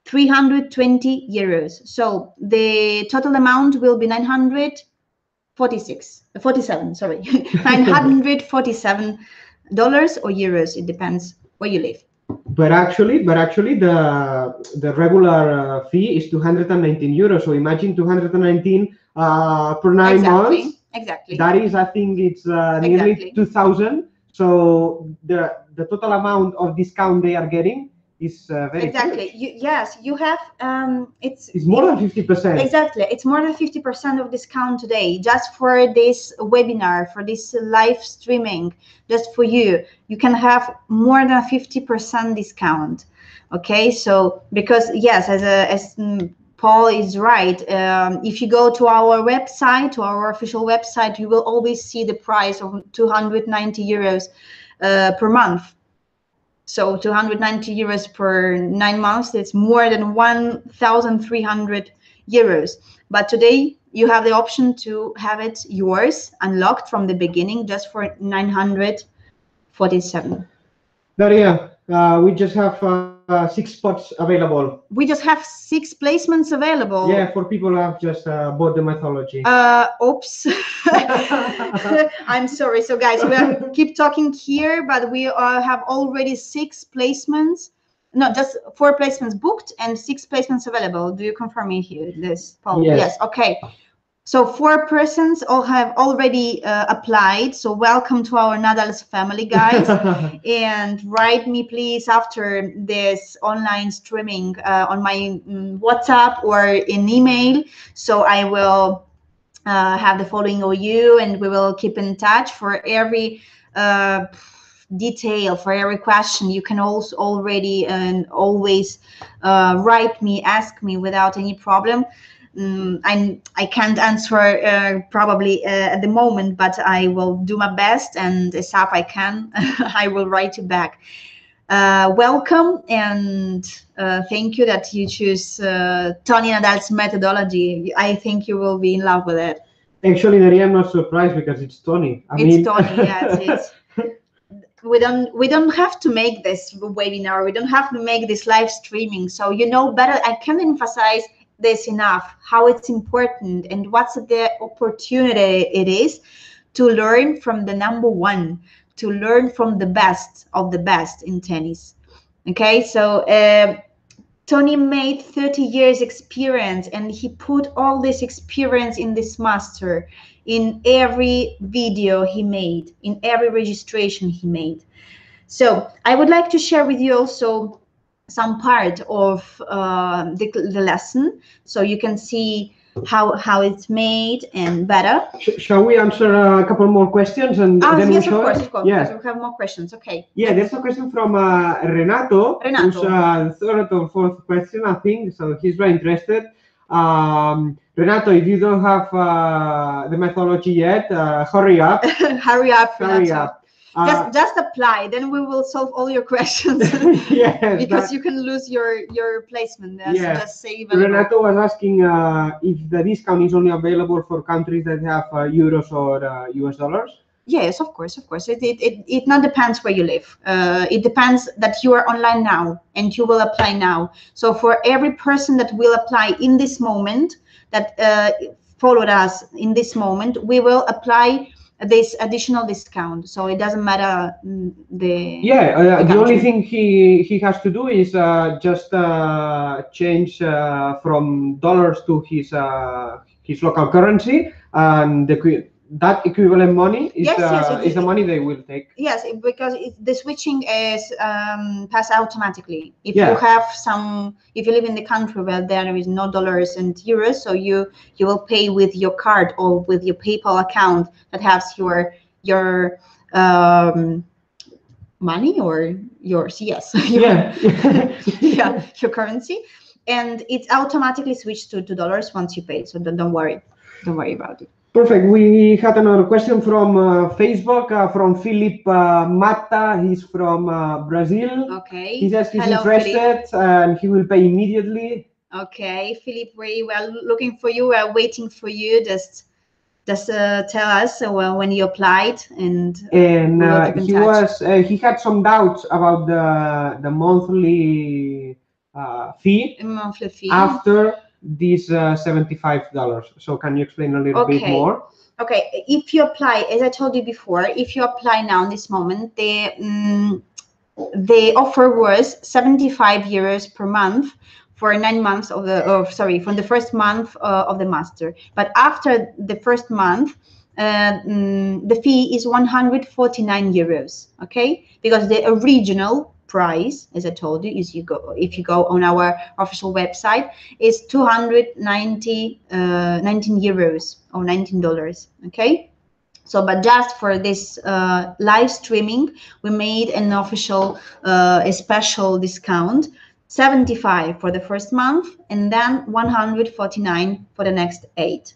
320 euros. So the total amount will be 947, sorry, $947 or euros. It depends where you live. But actually, the regular fee is 219 euros. So imagine 219 per 9 months. Exactly. That is, I think it's nearly 2,000. So the total amount of discount they are getting is very exactly. Yes, you have. It's more than 50%. Exactly, it's more than 50% of discount today, just for this webinar, for this live streaming, just for you. You can have more than 50% discount. Okay, so because yes, as Paul is right, if you go to our website, to our official website, you will always see the price of 290 euros per month. So 290 euros per 9 months, it's more than 1,300 euros. But today you have the option to have it yours unlocked from the beginning just for 947. Daria, we just have 6 spots available. We just have 6 placements available. Yeah, for people who have just bought the mythology. Oops. I'm sorry. So guys, we'll keep talking here, but we have already 6 placements. No, just 4 placements booked and 6 placements available. Do you confirm me here, this, Paul? Yes. Okay. So 4 persons all have already applied. So welcome to our Nadal's family, guys. And write me, please, after this online streaming on my WhatsApp or in email. So I will have the following of you, and we will keep in touch for every detail, for every question. You can also already and always write me, ask me without any problem. I can't answer probably at the moment, but I will do my best, and as up I can, I will write you back. Welcome, and thank you that you choose Toni Nadal's methodology. I think you will be in love with it. Actually, Daria, I'm not surprised because it's Toni. It's Toni, yes. We don't have to make this webinar. We don't have to make this live streaming. So you know better. I can't emphasize this enough, how it's important and what's the opportunity it is to learn from the #1, to learn from the best of the best in tennis. Okay, so Toni made 30 years experience, and he put all this experience in this master, in every video he made, in every registration he made. So I would like to share with you also some part of the lesson, so you can see how it's made and better. Shall we answer a couple more questions and then yes, we show of course, it? of course. Yeah. We have more questions. Okay. Yeah, there's a question from Renato. Renato. Who's the 3rd or 4th question, I think. So he's very interested. Renato, if you don't have the methodology yet, hurry up. Hurry up, Renato. Hurry up. Just apply, then we will solve all your questions. Yes, because you can lose your placement. Just say Renato was asking if the discount is only available for countries that have euros or US dollars. Yes, of course. It not depends where you live. It depends that you are online now and you will apply now. So for every person that will apply in this moment, that followed us in this moment, we will apply this additional discount. So it doesn't matter the the only thing he has to do is just change from dollars to his local currency, and that equivalent money is is the money they will take. Yes, because the switching is passed automatically. If you have if you live in the country where there is no dollars and euros, so you will pay with your card or with your PayPal account that has your money or yours. Yes. Your currency, and it's automatically switched to dollars once you pay. So don't worry about it. Perfect. We had another question from Facebook, from Philip Mata. He's from Brazil. Okay. He says he's interested and he will pay immediately. Okay, Philip, we were looking for you. We're waiting for you. Just tell us when you applied, and he had some doubts about the monthly fee. Monthly fee after these $75. So can you explain a little bit more? Okay, if you apply, as I told you before, if you apply now in this moment, the offer was 75 euros per month for 9 months from the first month of the master. But after the first month, the fee is 149 euros. Okay, because the original price, as I told you, is if you go on our official website, is 219 euros or $19. Okay, so but just for this live streaming, we made an official a special discount, 75 for the first month and then 149 for the next 8.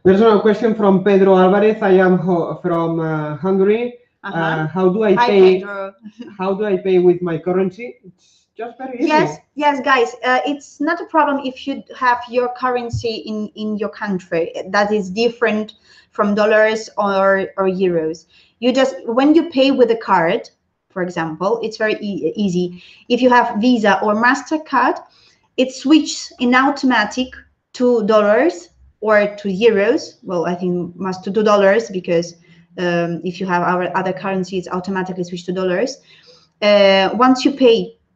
There's another question from Pedro Alvarez. I am from Hungary. How do I Hi, pay? Pedro. How do I pay with my currency? It's just very easy. Yes, guys. It's not a problem if you have your currency in your country that is different from dollars or euros. You just, when you pay with a card, for example, it's very easy. If you have Visa or MasterCard, it switches in automatic to dollars or to euros. Well, I think must to dollars because if you have our other currencies, automatically switch to dollars.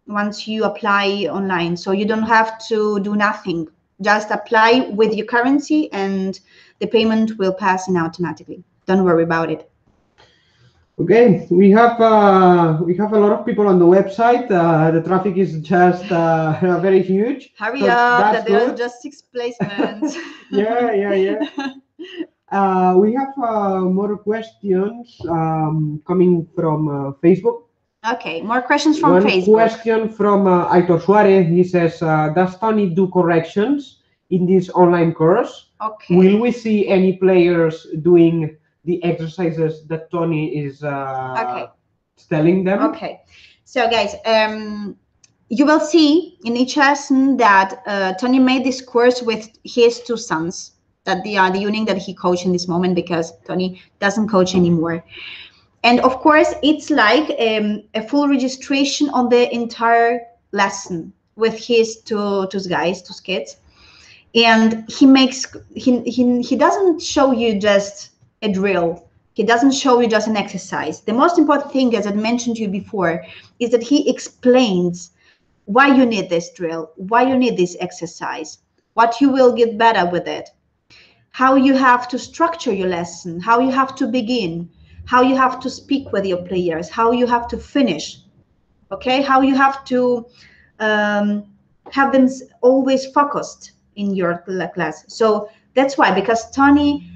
Once you apply online, so you don't have to do nothing. Just apply with your currency and the payment will pass in automatically. Don't worry about it. Okay, we have a lot of people on the website. The traffic is just very huge. Hurry so up! that's That there are good. just 6 placements. Yeah. We have more questions coming from Facebook. Okay, more questions from One Facebook. question from Aitor Suarez. He says, does Toni do corrections in this online course? Okay. Will we see any players doing the exercises that Toni is telling them? Okay. So guys, you will see in each lesson that Toni made this course with his 2 sons, that they are the union that he coached in this moment because Toni doesn't coach anymore. And of course, it's like a full registration on the entire lesson with his two kids. And he doesn't show you just a drill. He doesn't show you just an exercise. The most important thing, as I mentioned to you before, is that he explains why you need this drill, why you need this exercise, what you will get better with it, how you have to structure your lesson, how you have to begin, how you have to speak with your players, how you have to finish, okay? How you have to have them always focused in your class. So that's why, because Toni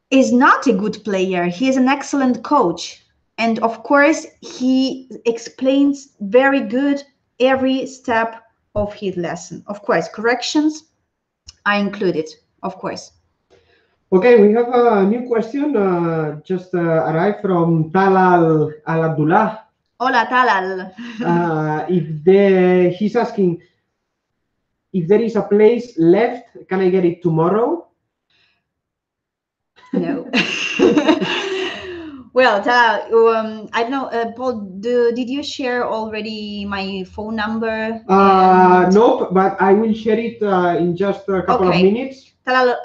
is not a good player, he is an excellent coach. And of course, he explains very good every step of his lesson. Of course, corrections are included, of course. Okay, we have a new question just arrived from Talal Al Abdullah. Hola, Talal. He's asking if there is a place left, can I get it tomorrow? No. Well, Talal, I don't know, Paul, did you share already my phone number? Nope, but I will share it in just a couple of minutes. Talal,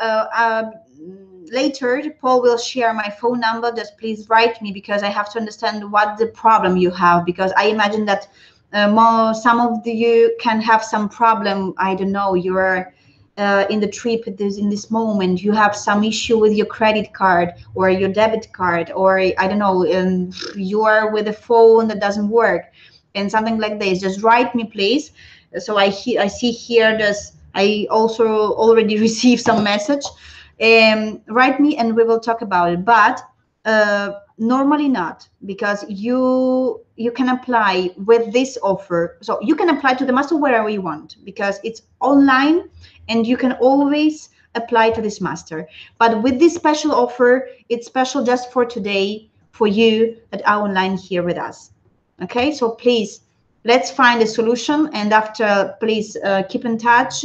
later, Paul will share my phone number. Just please write me because I have to understand what the problem you have, because I imagine that some of you can have some problem. I don't know, you're in the trip in this moment, you have some issue with your credit card or your debit card, or I don't know, you are with a phone that doesn't work and something like this. Just write me, please. So I see here this, I also already received some message. Write me and we will talk about it, but normally not, because you can apply with this offer. So you can apply to the master wherever you want because it's online and you can always apply to this master. But with this special offer, it's special just for today for you that are online here with us. Okay, so please, let's find a solution, and after, please keep in touch,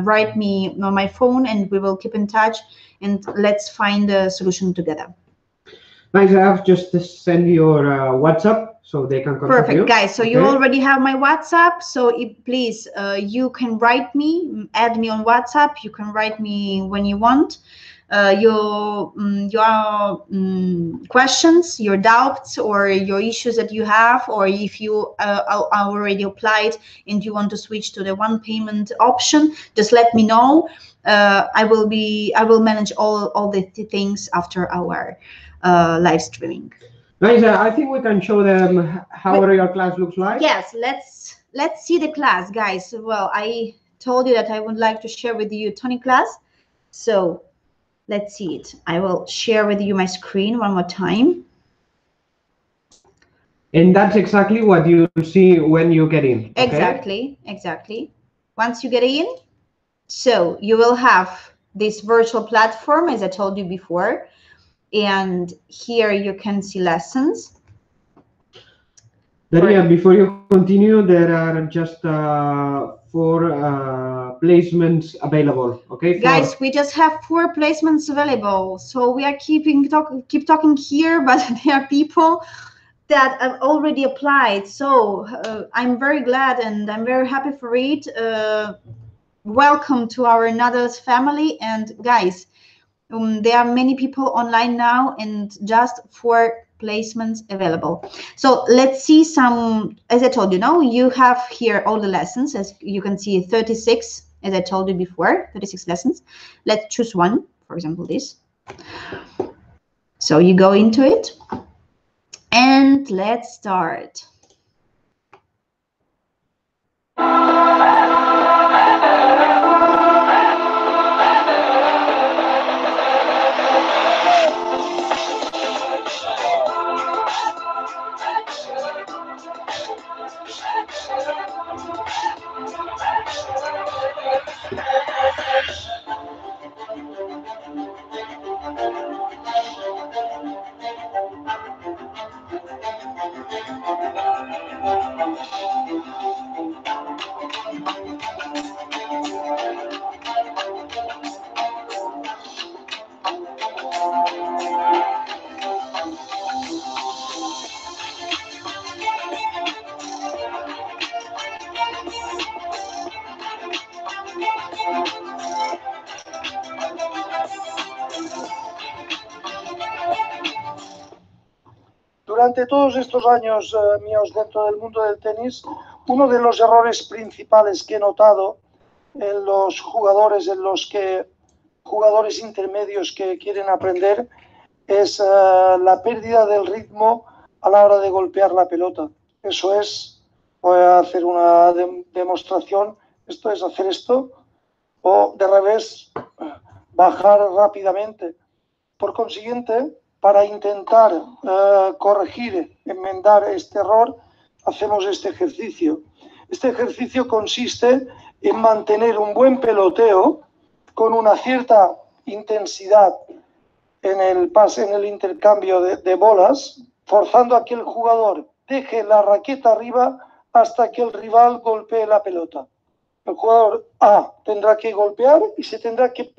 write me on my phone and we will keep in touch and let's find a solution together. Nice, I have just to send your WhatsApp so they can contact Perfect, you. guys. So you already have my WhatsApp. So please, you can write me, add me on WhatsApp. You can write me when you want. Your questions, your doubts, or your issues that you have, or if you already applied and you want to switch to the one payment option, just let me know. I will manage all the things after our live streaming. Nice. I think we can show them how a real class looks like. Yes, let's see the class, guys. Well, I told you that I would like to share with you Toni class, so let's see it. I will share with you my screen one more time. And that's exactly what you see when you get in. Okay? Exactly. Once you get in, so you will have this virtual platform, as I told you before. And here you can see lessons. Daria, before you continue, there are just 4 placements available. Okay, guys, we just have 4 placements available, so we are keep talking here, but there are people that have already applied. So I'm very glad and I'm very happy for it. Welcome to our Nadal's family, and guys, there are many people online now and just 4 placements available. So let's see some, as I told you, now you have here all the lessons, as you can see 36, as I told you before, 36 lessons. Let's choose one, for example, this. So you go into it and let's start. Durante todos estos años míos dentro del mundo del tenis, uno de los errores principales que he notado en los jugadores, jugadores intermedios que quieren aprender, es la pérdida del ritmo a la hora de golpear la pelota. Eso es, voy a hacer una demostración, esto es hacer esto, o de revés, bajar rápidamente. Por consiguiente, para intentar corregir, enmendar este error, hacemos este ejercicio. Este ejercicio consiste en mantener un buen peloteo con una cierta intensidad en el pase, en el intercambio de bolas, forzando a que el jugador deje la raqueta arriba hasta que el rival golpee la pelota. El jugador A tendrá que golpear y se tendrá que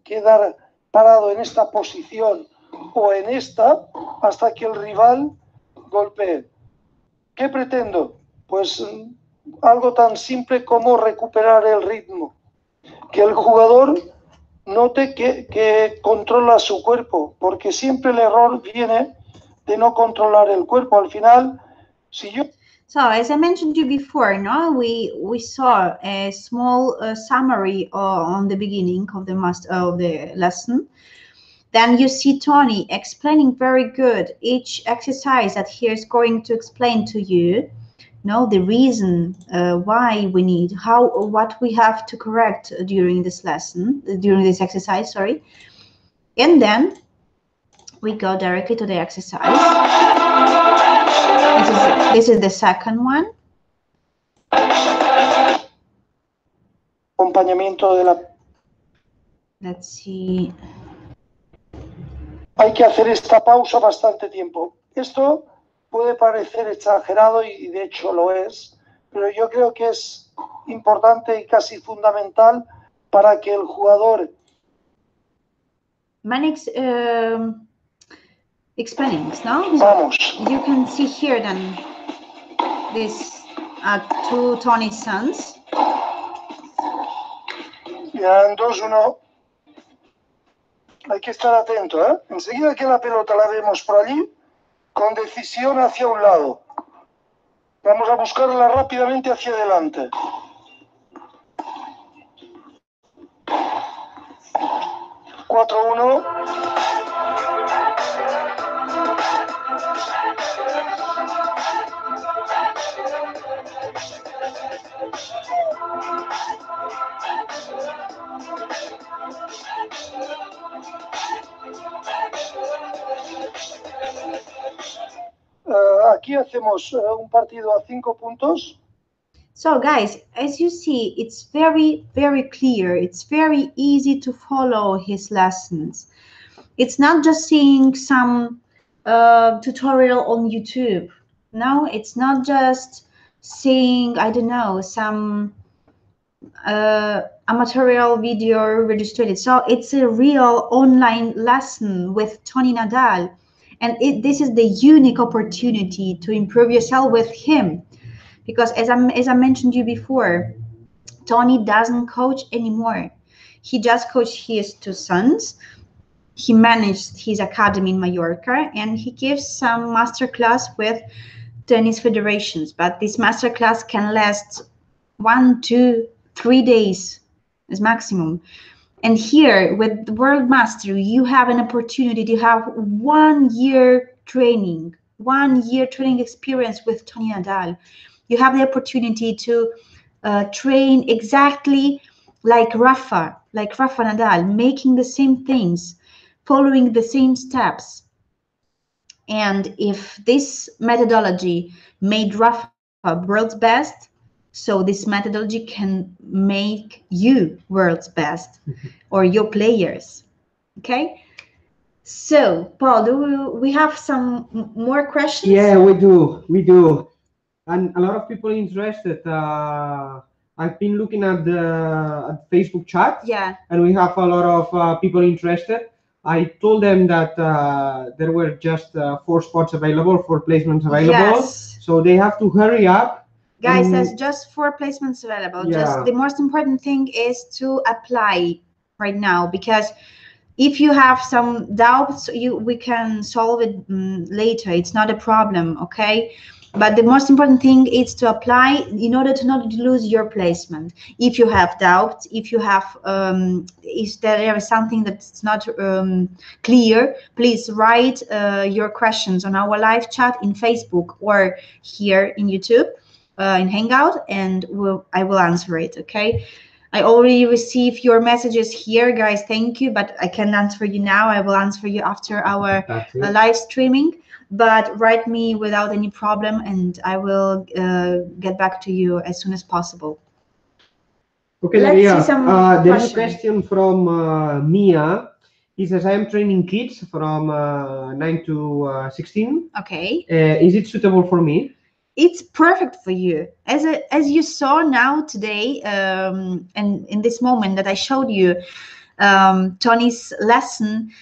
quedar parado en esta posición o en esta hasta que el rival golpee. ¿Qué pretendo? Pues algo tan simple como recuperar el ritmo. Que el jugador note que controla su cuerpo, porque siempre el error viene de no controlar el cuerpo. Al final, si yo... So, as I mentioned to you before, no, we saw a small summary on the beginning of the lesson. Then you see Toni explaining very good each exercise that he is going to explain to you. No, the reason why we need, what we have to correct during this lesson, during this exercise, sorry. And then we go directly to the exercise. This is the second one. Acompañamiento de la... Let's see. Hay que hacer esta pausa bastante tiempo. Esto puede parecer exagerado y de hecho lo es, pero yo creo que es importante y casi fundamental para que el jugador... Manix explaining, no? Vamos. You can see here then these are 2 Toni sons. Ya en 2-1 hay que estar atento, ¿eh? Enseguida que la pelota la vemos por allí, con decisión hacia un lado. Vamos a buscarla rápidamente hacia adelante. (4-1). Aquí hacemos un partido a 5 puntos. So guys, as you see, it's very, very clear. It's very easy to follow his lessons. It's not just seeing some tutorial on YouTube. No, it's not just seeing, I don't know, some amateur video registered. So it's a real online lesson with Toni Nadal. And this is the unique opportunity to improve yourself with him. Because as I mentioned you before, Toni doesn't coach anymore. He just coached his two sons. He managed his academy in Mallorca, and he gives some masterclass with tennis federations. But this masterclass can last 1, 2, 3 days as maximum. And here with the World Master, you have an opportunity to have 1 year training, 1 year training experience with Toni Nadal. You have the opportunity to train exactly like Rafa Nadal, making the same things, following the same steps. And if this methodology made Rafa world's best, so this methodology can make you world's best or your players. Okay. So, Paul, we have some more questions? Yeah, we do. And a lot of people interested. I've been looking at the Facebook chat, Yeah, and we have a lot of people interested. I told them that there were just 4 spots available, 4 placements available. Yes. So they have to hurry up. Guys, there's just 4 placements available. Yeah. Just the most important thing is to apply right now, because if you have some doubts, we can solve it later. It's not a problem, okay? But the most important thing is to apply in order to not lose your placement. If you have doubts, if you have, if there is something that's not clear, please write your questions on our live chat in Facebook or here in YouTube, in Hangout, and I will answer it, okay? I already received your messages here, guys. Thank you, but I can't answer you now. I will answer you after our live streaming. But write me without any problem, and I will get back to you as soon as possible. Okay, Let's see some there's a question from Mia. He says, I am training kids from 9 to 16. Okay. Is it suitable for me? It's perfect for you. As you saw now today, and in this moment that I showed you, Toni's lesson,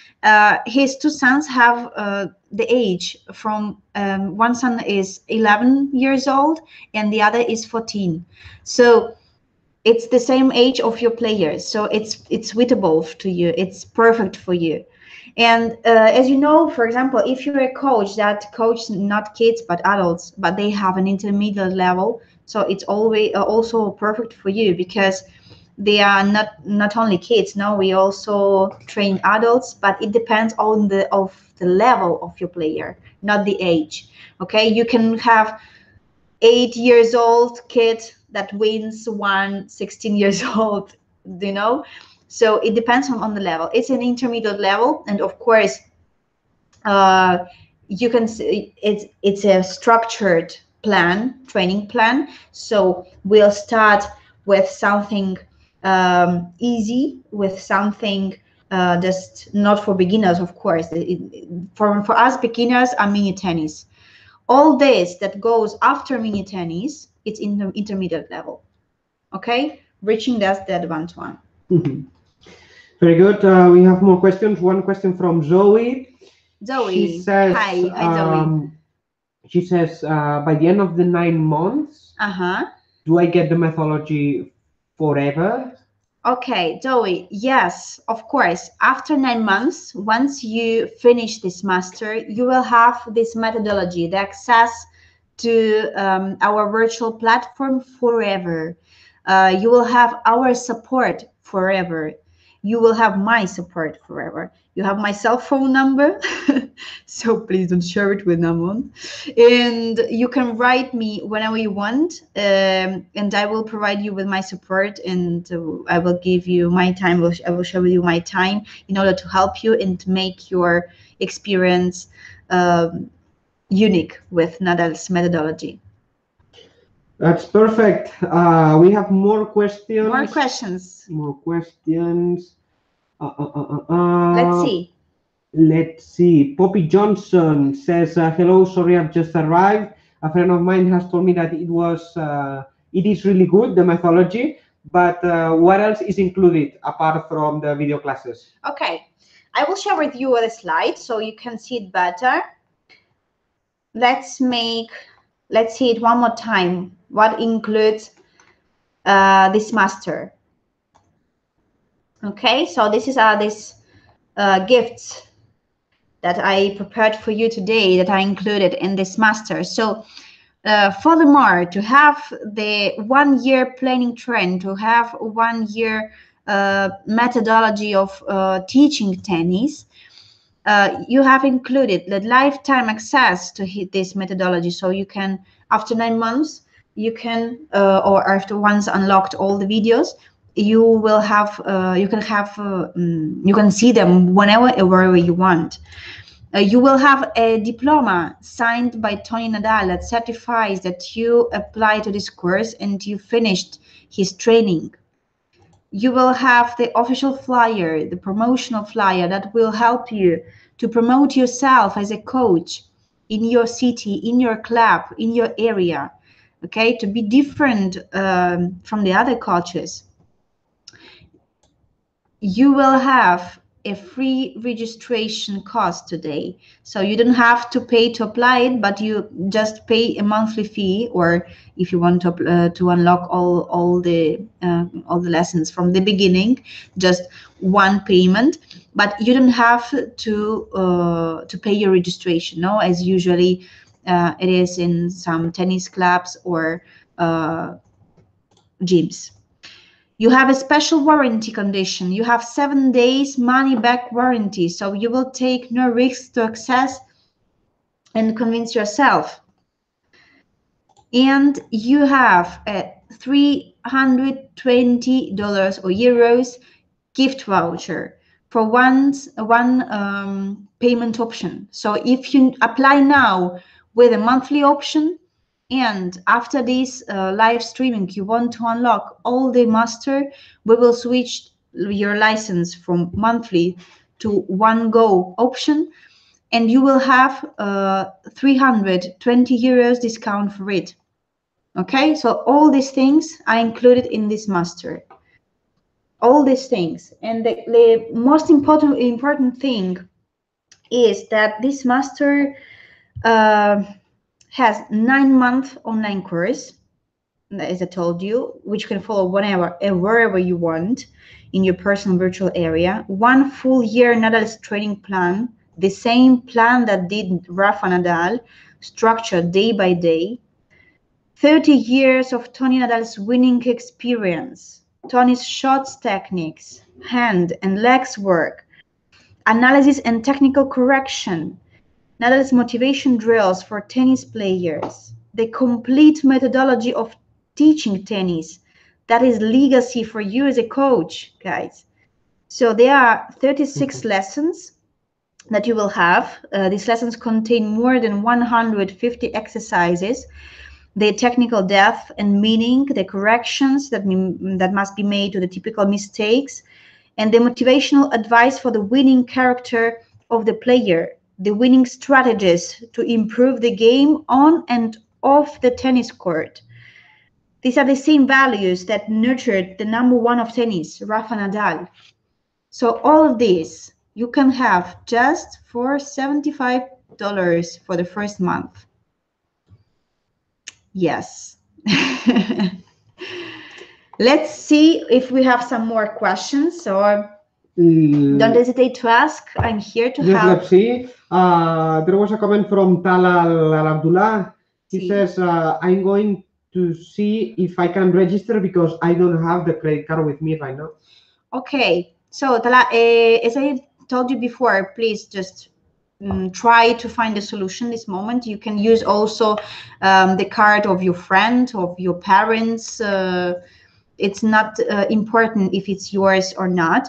his 2 sons have the age from one son is 11 years old and the other is 14. So it's the same age of your players. So it's suitable to you. It's perfect for you. And as you know, for example, if you're a coach that coaches not kids but adults, but they have an intermediate level, so it's always also perfect for you, because they are not only kids. No, we also train adults, but it depends on the level of your player, not the age. Okay, you can have 8 years old kid that wins 16 years old, you know. So it depends on the level. It's an intermediate level, and of course you can see it's a structured plan, training plan. So we'll start with something easy, with something just not for beginners, of course. For us beginners are mini tennis. All this that goes after mini tennis, it's in the intermediate level. Okay, reaching that's the advanced one. Very good. We have more questions. One question from Zoe. Zoe, she says, hi Zoe. She says, by the end of the 9 months, do I get the methodology forever? Okay, Zoe, yes, of course. After 9 months, once you finish this master, you will have this methodology, the access to our virtual platform forever. You will have our support forever. You will have my support forever. You have my cell phone number, so please don't share it with no one. And you can write me whenever you want, and I will provide you with my support, and I will give you my time. I will share with you my time in order to help you and to make your experience unique with Nadal's methodology. That's perfect. We have more questions. More questions. More questions. Let's see. Let's see. Poppy Johnson says, "Hello, sorry, I've just arrived. A friend of mine has told me that it is really good, the methodology, but what else is included apart from the video classes?" Okay, I will share with you a slide so you can see it better. Let's see it one more time. What includes this master? Okay, so this is these gifts that I prepared for you today that I included in this master. So furthermore, to have the 1 year planning trend, to have 1 year methodology of teaching tennis, you have included the lifetime access to this methodology. So you can, after 9 months, you can, or after once unlocked all the videos, you will have, you can see them whenever and wherever you want. You will have a diploma signed by Toni Nadal that certifies that you apply to this course and you finished his training. You will have the official flyer, the promotional flyer that will help you to promote yourself as a coach in your city, in your club, in your area, okay, to be different from the other coaches. You will have a free registration cost today, so you don't have to pay to apply it, but you just pay a monthly fee, or if you want to unlock all the lessons from the beginning, just one payment, but you don't have to pay your registration, no, as usually it is in some tennis clubs or gyms. You have a special warranty condition. You have 7 days money back warranty. So you will take no risks to access and convince yourself. And you have a $320 or euros gift voucher for one payment option. So if you apply now with a monthly option, and after this live streaming, you want to unlock all the master, we will switch your license from monthly to one go option, and you will have 320 euros discount for it. Okay, so all these things are included in this master. All these things, and the most important thing is that this master has 9-month online course, as I told you, which you can follow whenever and wherever you want in your personal virtual area. 1 full year Nadal's training plan, the same plan that did Rafa Nadal, structured day by day. 30 years of Toni Nadal's winning experience, Toni's shots techniques, hand and legs work, analysis and technical correction, Nadal's motivation drills for tennis players, the complete methodology of teaching tennis. That is legacy for you as a coach, guys. So there are 36 lessons that you will have. These lessons contain more than 150 exercises, the technical depth and meaning, the corrections that must be made to the typical mistakes, and the motivational advice for the winning character of the player, the winning strategies to improve the game on and off the tennis court. These are the same values that nurtured the #1 of tennis, Rafa Nadal. So all of this you can have just for $75 for the first month. Yes. Let's see if we have some more questions, or don't hesitate to ask. I'm here to help. Let's see. There was a comment from Talal Abdullah. He says, I'm going to see if I can register because I don't have the credit card with me right now. Okay. So, Talal, as I told you before, please just try to find a solution this moment. You can use also the card of your friend, of your parents. It's not important if it's yours or not.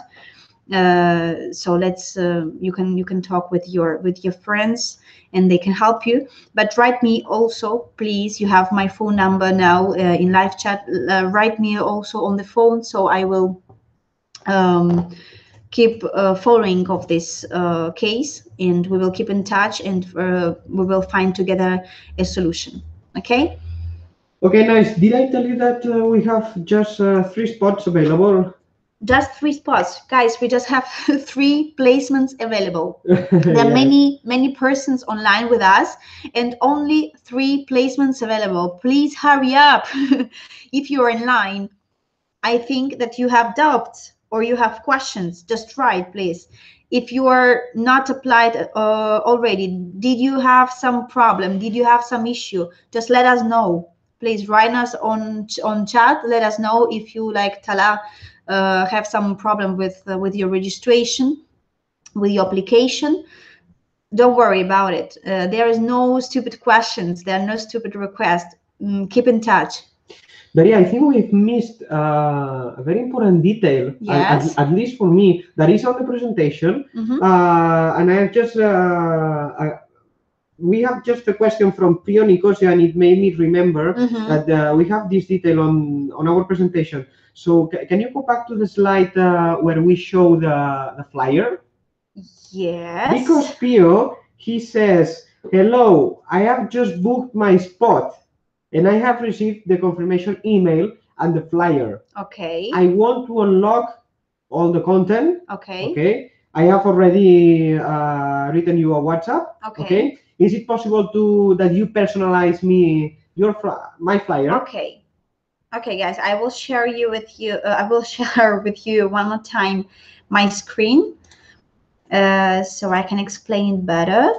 So let's you can talk with your friends and they can help you. But write me also, please. You have my phone number now in live chat. Write me also on the phone, so I will keep following of this case, and we will keep in touch, and we will find together a solution. Okay. Okay, nice. Did I tell you that we have just 3 spots available? Just 3 spots, guys. We just have 3 placements available. There are Yes. many persons online with us, and only 3 placements available. Please hurry up. If you're in line, I think that you have doubts or you have questions. Just write, please. If you are not applied already, did you have some problem? Did you have some issue? Just let us know. Please write us on chat. Let us know if you, like Tala, have some problem with your registration, with your application. Don't worry about it. There is no stupid questions. There are no stupid requests. Keep in touch. Daria, I think we've missed a very important detail, Yes. at least for me, that is on the presentation. And I just we have just a question from Pio Nicosia, and it made me remember that we have this detail on our presentation. So can you go back to the slide where we show the flyer? Yes. Because Pio, he says, hello, I have just booked my spot and I have received the confirmation email and the flyer. Okay. I want to unlock all the content. Okay. Okay. I have already written you a WhatsApp. Okay. Is it possible that you personalize me my flyer? Okay. Okay, guys, I will share with you one more time my screen, so I can explain it better.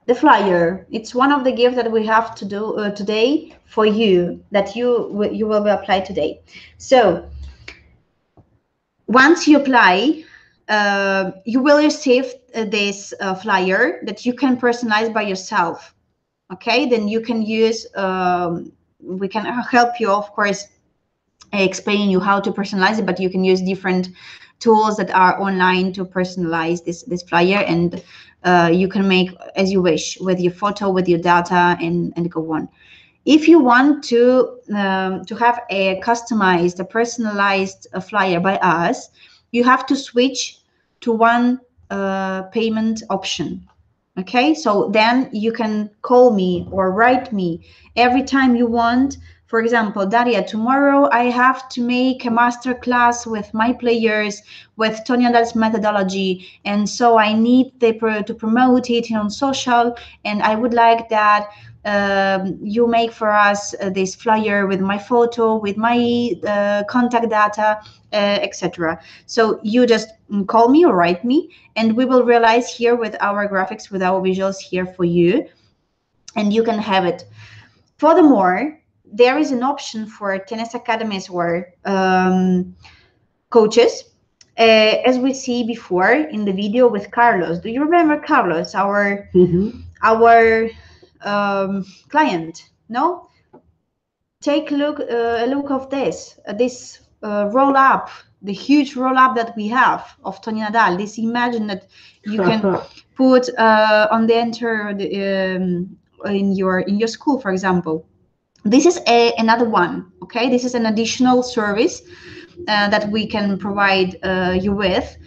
The flyer, it's one of the gifts that we have to do today for you, that you will be applied today. So once you apply, you will receive this flyer that you can personalize by yourself. Okay, then you can use, we can help you, of course, explaining you how to personalize it, but you can use different tools that are online to personalize this flyer, and you can make as you wish with your photo, with your data, and go on. If you want to have a customized, a personalized flyer by us, you have to switch to one payment option. Okay, so then you can call me or write me every time you want. For example, Daria, tomorrow I have to make a master class with my players with Toni Nadal's methodology, and so I need to promote it on social, and I would like that you make for us this flyer with my photo, with my contact data, etc. So you just call me or write me, and we will realize here with our graphics, with our visuals here for you, and you can have it. Furthermore, there is an option for tennis academies or coaches, as we see before in the video with Carlos. Do you remember Carlos, our client? No? Take a look of this roll up, the huge roll up that we have of Toni Nadal. This imagine that you can put on the enter in your school, for example. This is another one. Okay, this is an additional service that we can provide you with.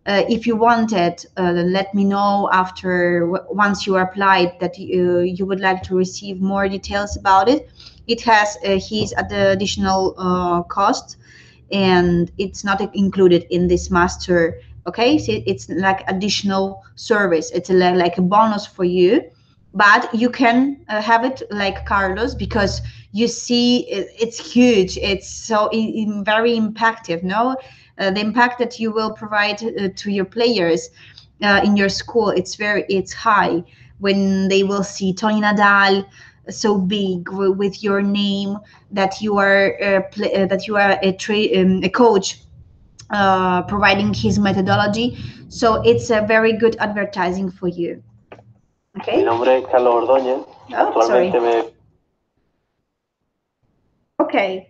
If you want it, let me know after, once you are applied, that you would like to receive more details about it. It has his additional cost, and it's not included in this master. Okay, so it's like additional service. It's like a bonus for you, but you can have it like Carlos, because you see it's huge. It's so very impactful. No, the impact that you will provide to your players in your school, it's high when they will see Toni Nadal so big with your name, that you are a coach providing his methodology. So it's a very good advertising for you. Okay. Mi nombre es Carlos Ordóñez. Actualmente Okay.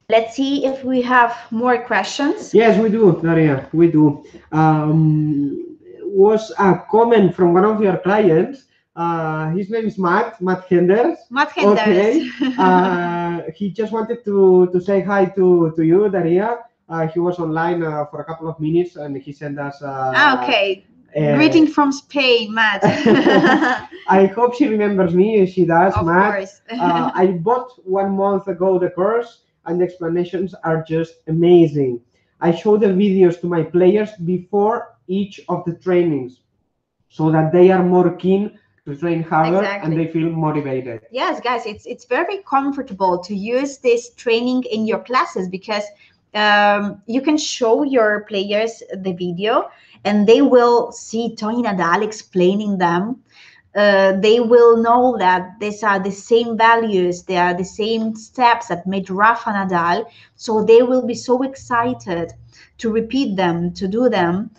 Let's see if we have more questions. Yes, we do, Daria, we do. Was a comment from one of your clients His name is Matt Henders. Matt Henders. Okay. He just wanted to say hi to you, Daria. He was online for a couple of minutes and he sent us. Okay. Greeting from Spain, Matt. I hope she remembers me. She does, of Matt. Course. I bought 1 month ago the course, and the explanations are just amazing. I show the videos to my players before each of the trainings, so that they are more keen to train harder. Exactly. And they feel motivated. Yes, guys, it's very comfortable to use this training in your classes because you can show your players the video and they will see Toni Nadal explaining them. They will know that these are the same values, they are the same steps that made Rafa Nadal. So they will be so excited to repeat them, to do them.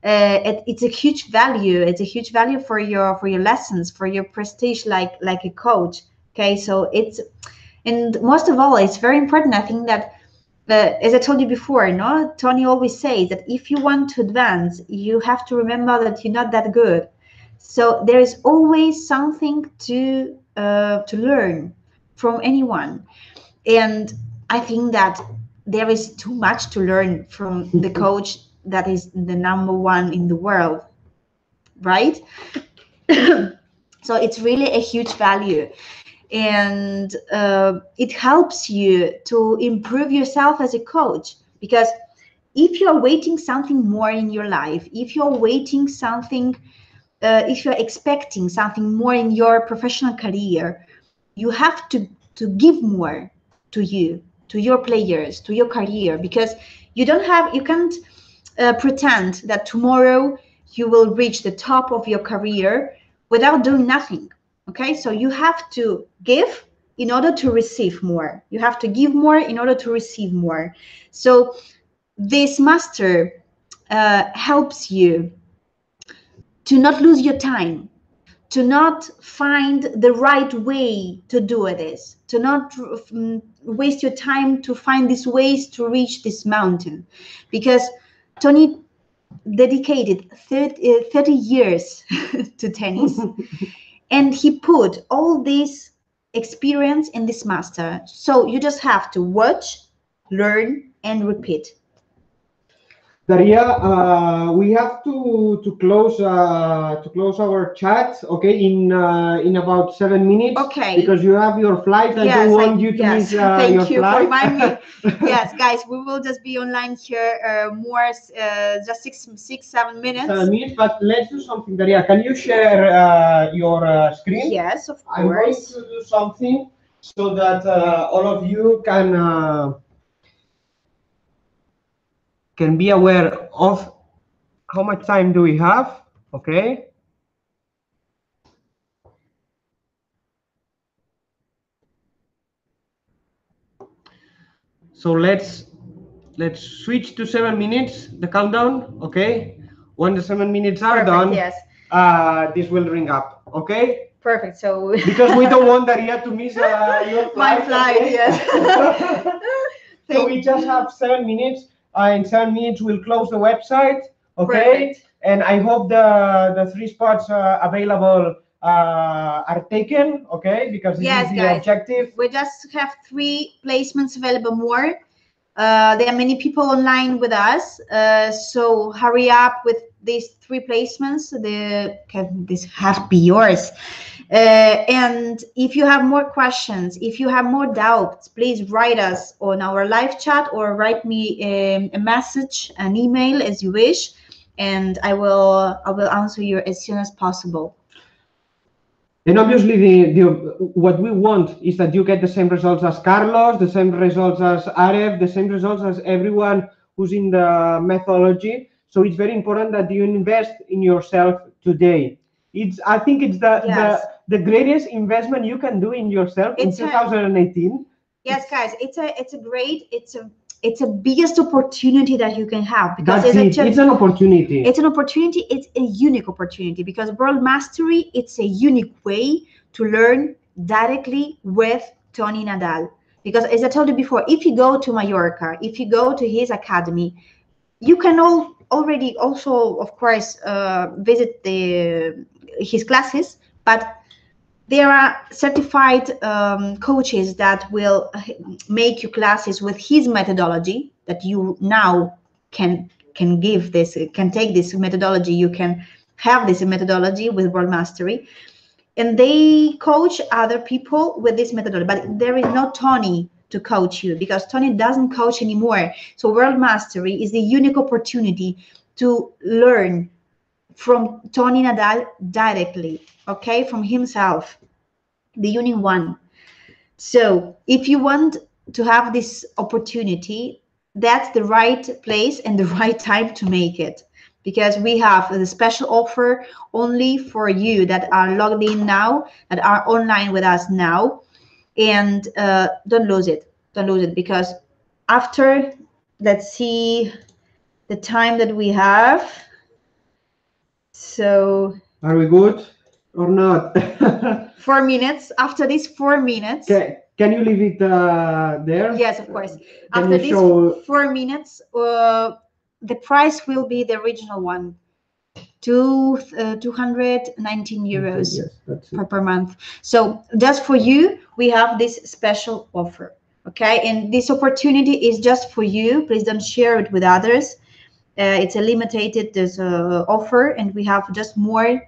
It's a huge value. It's a huge value for your lessons, for your prestige, like a coach. Okay, so and most of all, it's very important. I think that, as I told you before, no, Toni always says that if you want to advance, you have to remember that you're not that good. So there is always something to learn from anyone, and I think that there is too much to learn from the coach that is the #1 in the world, right? So it's really a huge value, and it helps you to improve yourself as a coach, because if you're waiting something more in your life, if you're waiting something, if you're expecting something more in your professional career, you have to give more to you, to your players, to your career, because you can't pretend that tomorrow you will reach the top of your career without doing nothing. Okay, so you have to give in order to receive more. You have to give more in order to receive more. So this master helps you to not lose your time, to not find the right way to do this, to not waste your time to find these ways to reach this mountain. Because Toni dedicated 30 years to tennis, and he put all this experience in this master. So you just have to watch, learn, and repeat. Daria, we have to close our chat, okay, in about 7 minutes. Okay. Because you have your flight. I don't want you to miss Thank you flight. for reminding me. Yes, guys, we will just be online here more, just 6-7 minutes. 7 minutes, but let's do something, Daria. Can you share your screen? Yes, of course. I'm going to do something so that all of you can be aware of how much time do we have. Okay. So let's switch to 7 minutes, the countdown. Okay. When the 7 minutes are done, yes, this will ring up. Okay. Perfect. So because we don't want Daria to miss your flight. My flight, okay? Yes. So we just have 7 minutes. In 7 minutes, we'll close the website. Okay. Perfect. And I hope the 3 spots available are taken. Okay, because this is the objective. We just have 3 placements available more. There are many people online with us, so hurry up with these 3 placements. This have to be yours. And if you have more questions, if you have more doubts, please write us on our live chat or write me a message, an email, as you wish, and I will answer you as soon as possible. And obviously, what we want is that you get the same results as Carlos, the same results as Aref, the same results as everyone who's in the methodology. So it's very important that you invest in yourself today. I think it's the greatest investment you can do in yourself in 2018. Yes, guys, it's a biggest opportunity that you can have, because it's an opportunity. It's an opportunity. It's a unique opportunity, because World Mastery, it's a unique way to learn directly with Toni Nadal. Because as I told you before, if you go to Mallorca, if you go to his academy, you can already also, of course, visit his classes, but there are certified coaches that will make you classes with his methodology that you now can take this methodology. You can have this methodology with World Mastery, and they coach other people with this methodology. But there is no Toni to coach you, because Toni doesn't coach anymore. So World Mastery is the unique opportunity to learn from Toni Nadal directly, okay, from himself, the unique one. So if you want to have this opportunity, that's the right place and the right time to make it, because we have a special offer only for you that are logged in now, that are online with us now. And don't lose it, because after, let's see the time that we have. So are we good or not? 4 minutes. After these 4 minutes, can you leave it there? Yes, of course. Can After you these show 4 minutes, the price will be the original one, 219 euros. Yes, that's it. per month. So just for you, we have this special offer. Okay, and this opportunity is just for you. Please don't share it with others. It's a limited offer, and we have just more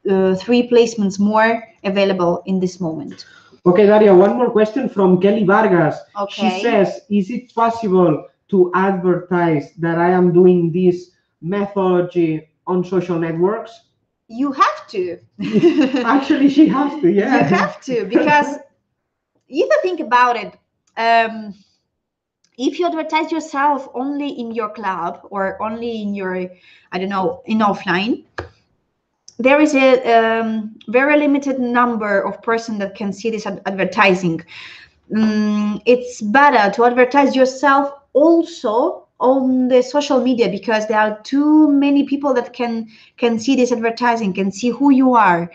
3 placements more available in this moment. Okay, Daria, one more question from Kelly Vargas. Okay. She says, is it possible to advertise that I am doing this methodology on social networks? You have to. Actually, she has to, yeah. You have to, because if you think about it, if you advertise yourself only in your club or only in your, I don't know, in offline, there is a very limited number of persons that can see this advertising. It's better to advertise yourself also on the social media, because there are too many people that can see this advertising, can see who you are,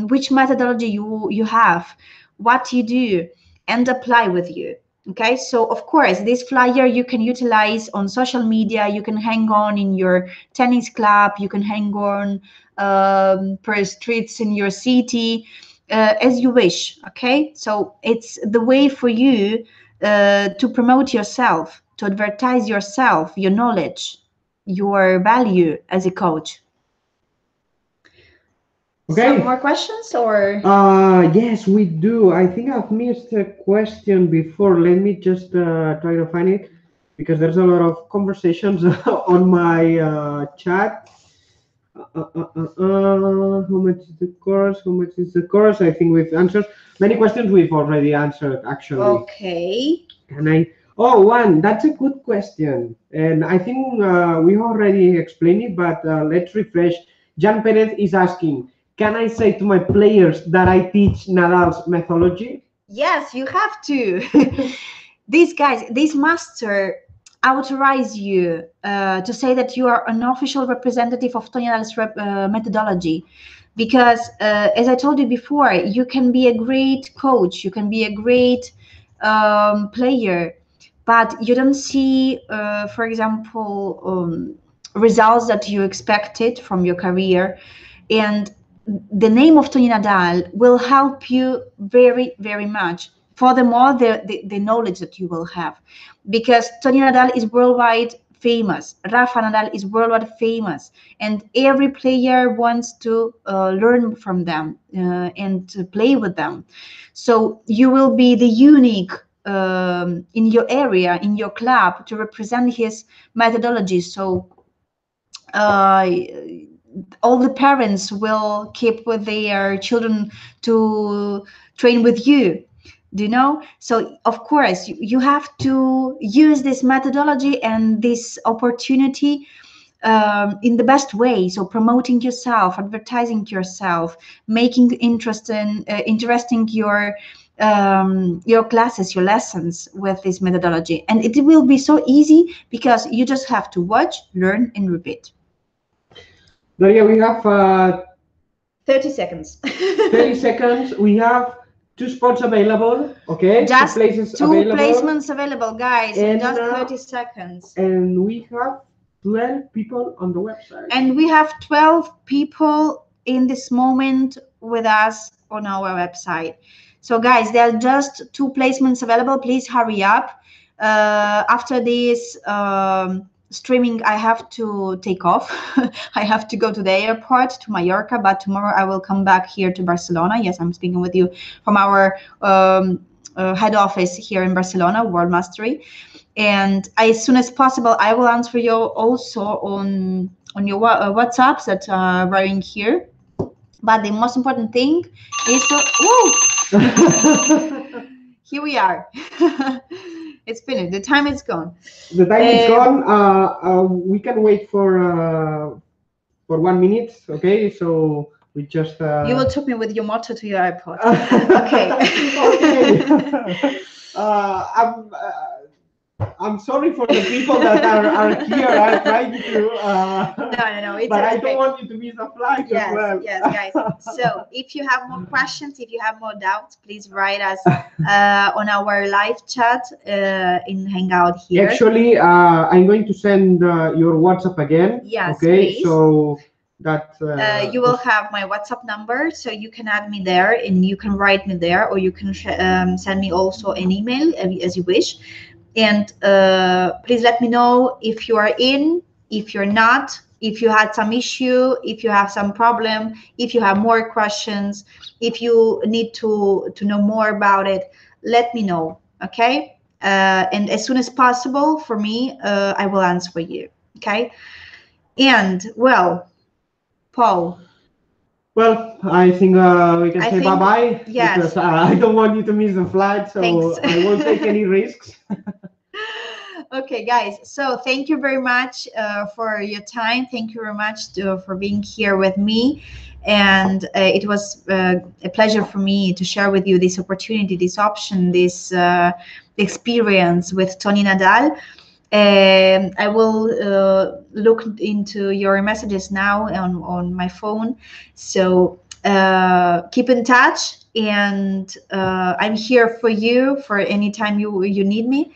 which methodology you have, what you do, and apply with you. Okay, so of course this flyer you can utilize on social media, you can hang on in your tennis club, you can hang on per streets in your city, as you wish. Okay, so it's the way for you to promote yourself, to advertise yourself, your knowledge, your value as a coach. Okay. Some more questions, or? Yes, we do. I think I've missed a question before. Let me just try to find it, because there's a lot of conversations on my chat. How much is the course? How much is the course? I think we've answered many questions. We've already answered, actually. Okay. And one, that's a good question, and I think we already explained it, but let's refresh. Jan Perez is asking, can I say to my players that I teach Nadal's methodology? Yes, you have to. These guys, this master authorize you to say that you are an official representative of Toni Nadal's methodology, because as I told you before, you can be a great coach, you can be a great player, but you don't see, for example, results that you expected from your career, and the name of Toni Nadal will help you very, very much. Furthermore, the knowledge that you will have, because Toni Nadal is worldwide famous, Rafa Nadal is worldwide famous, and every player wants to learn from them and to play with them. So you will be the unique in your area, in your club, to represent his methodology. So all the parents will keep with their children to train with you. Do you know? So of course you have to use this methodology and this opportunity in the best way. So promoting yourself, advertising yourself, making interesting your classes, your lessons with this methodology, and it will be so easy, because you just have to watch, learn, and repeat. Daria, we have 30 seconds. 30 seconds. We have 2 spots available. Okay, just 2 places 2 available. placements available, guys, in And, just 30 seconds. And we have 12 people on the website. And we have 12 people in this moment with us on our website. So guys, there are just 2 placements available. Please hurry up. After this streaming, I have to take off. I have to go to the airport to Mallorca, but tomorrow I will come back here to Barcelona. Yes, I'm speaking with you from our head office here in Barcelona, World Mastery. And as soon as possible, I will answer you also on your WhatsApps that are running here. But the most important thing is here we are. It's finished. The time is gone. The time is gone. We can wait for 1 minute. Okay, so we just. You will take me with your motor to your airport. Okay. Okay. I'm sorry for the people that are here. I'm trying to. No. It's but okay. I don't want you to miss the flight as well. Yes, guys. So if you have more questions, if you have more doubts, please write us on our live chat in Hangout here. Actually, I'm going to send your WhatsApp again. Yes, okay, please. so that you will have my WhatsApp number, so you can add me there and you can write me there, or you can send me also an email as you wish. And please let me know if you are in, if you're not, if you had some issue, if you have some problem, if you have more questions, if you need to know more about it, let me know, okay? And as soon as possible for me, I will answer you, okay? And, well, Paul. Well, I think we can say bye-bye. Yes. Because I don't want you to miss the flight, so Thanks. I won't take any risks. Okay, guys, so thank you very much for your time. Thank you very much for being here with me. And it was a pleasure for me to share with you this opportunity, this option, this experience with Toni Nadal. I will look into your messages now on my phone. So keep in touch, and I'm here for you for any time you need me.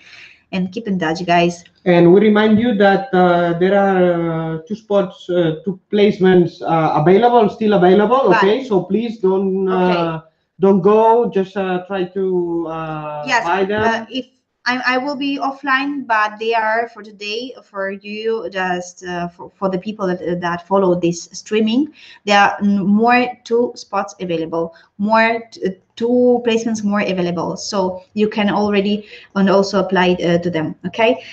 And keep in touch, guys. And we remind you that there are 2 spots, 2 placements still available. Okay, so please don't go. Just try to buy them. If I will be offline, but they are for today for you, just for the people that follow this streaming. There are more 2 spots available, more 2 placements more available, so you can already and also apply to them. Okay.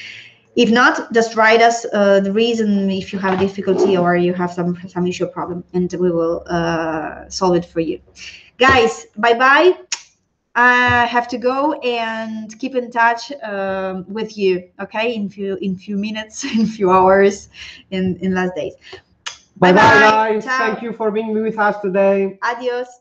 If not, just write us the reason if you have difficulty or you have some issue or problem, and we will solve it for you. Guys, bye-bye. I have to go, and keep in touch with you, okay, in few minutes, in few hours, in last days. Bye-bye, guys. Ciao. Thank you for being with us today. Adios.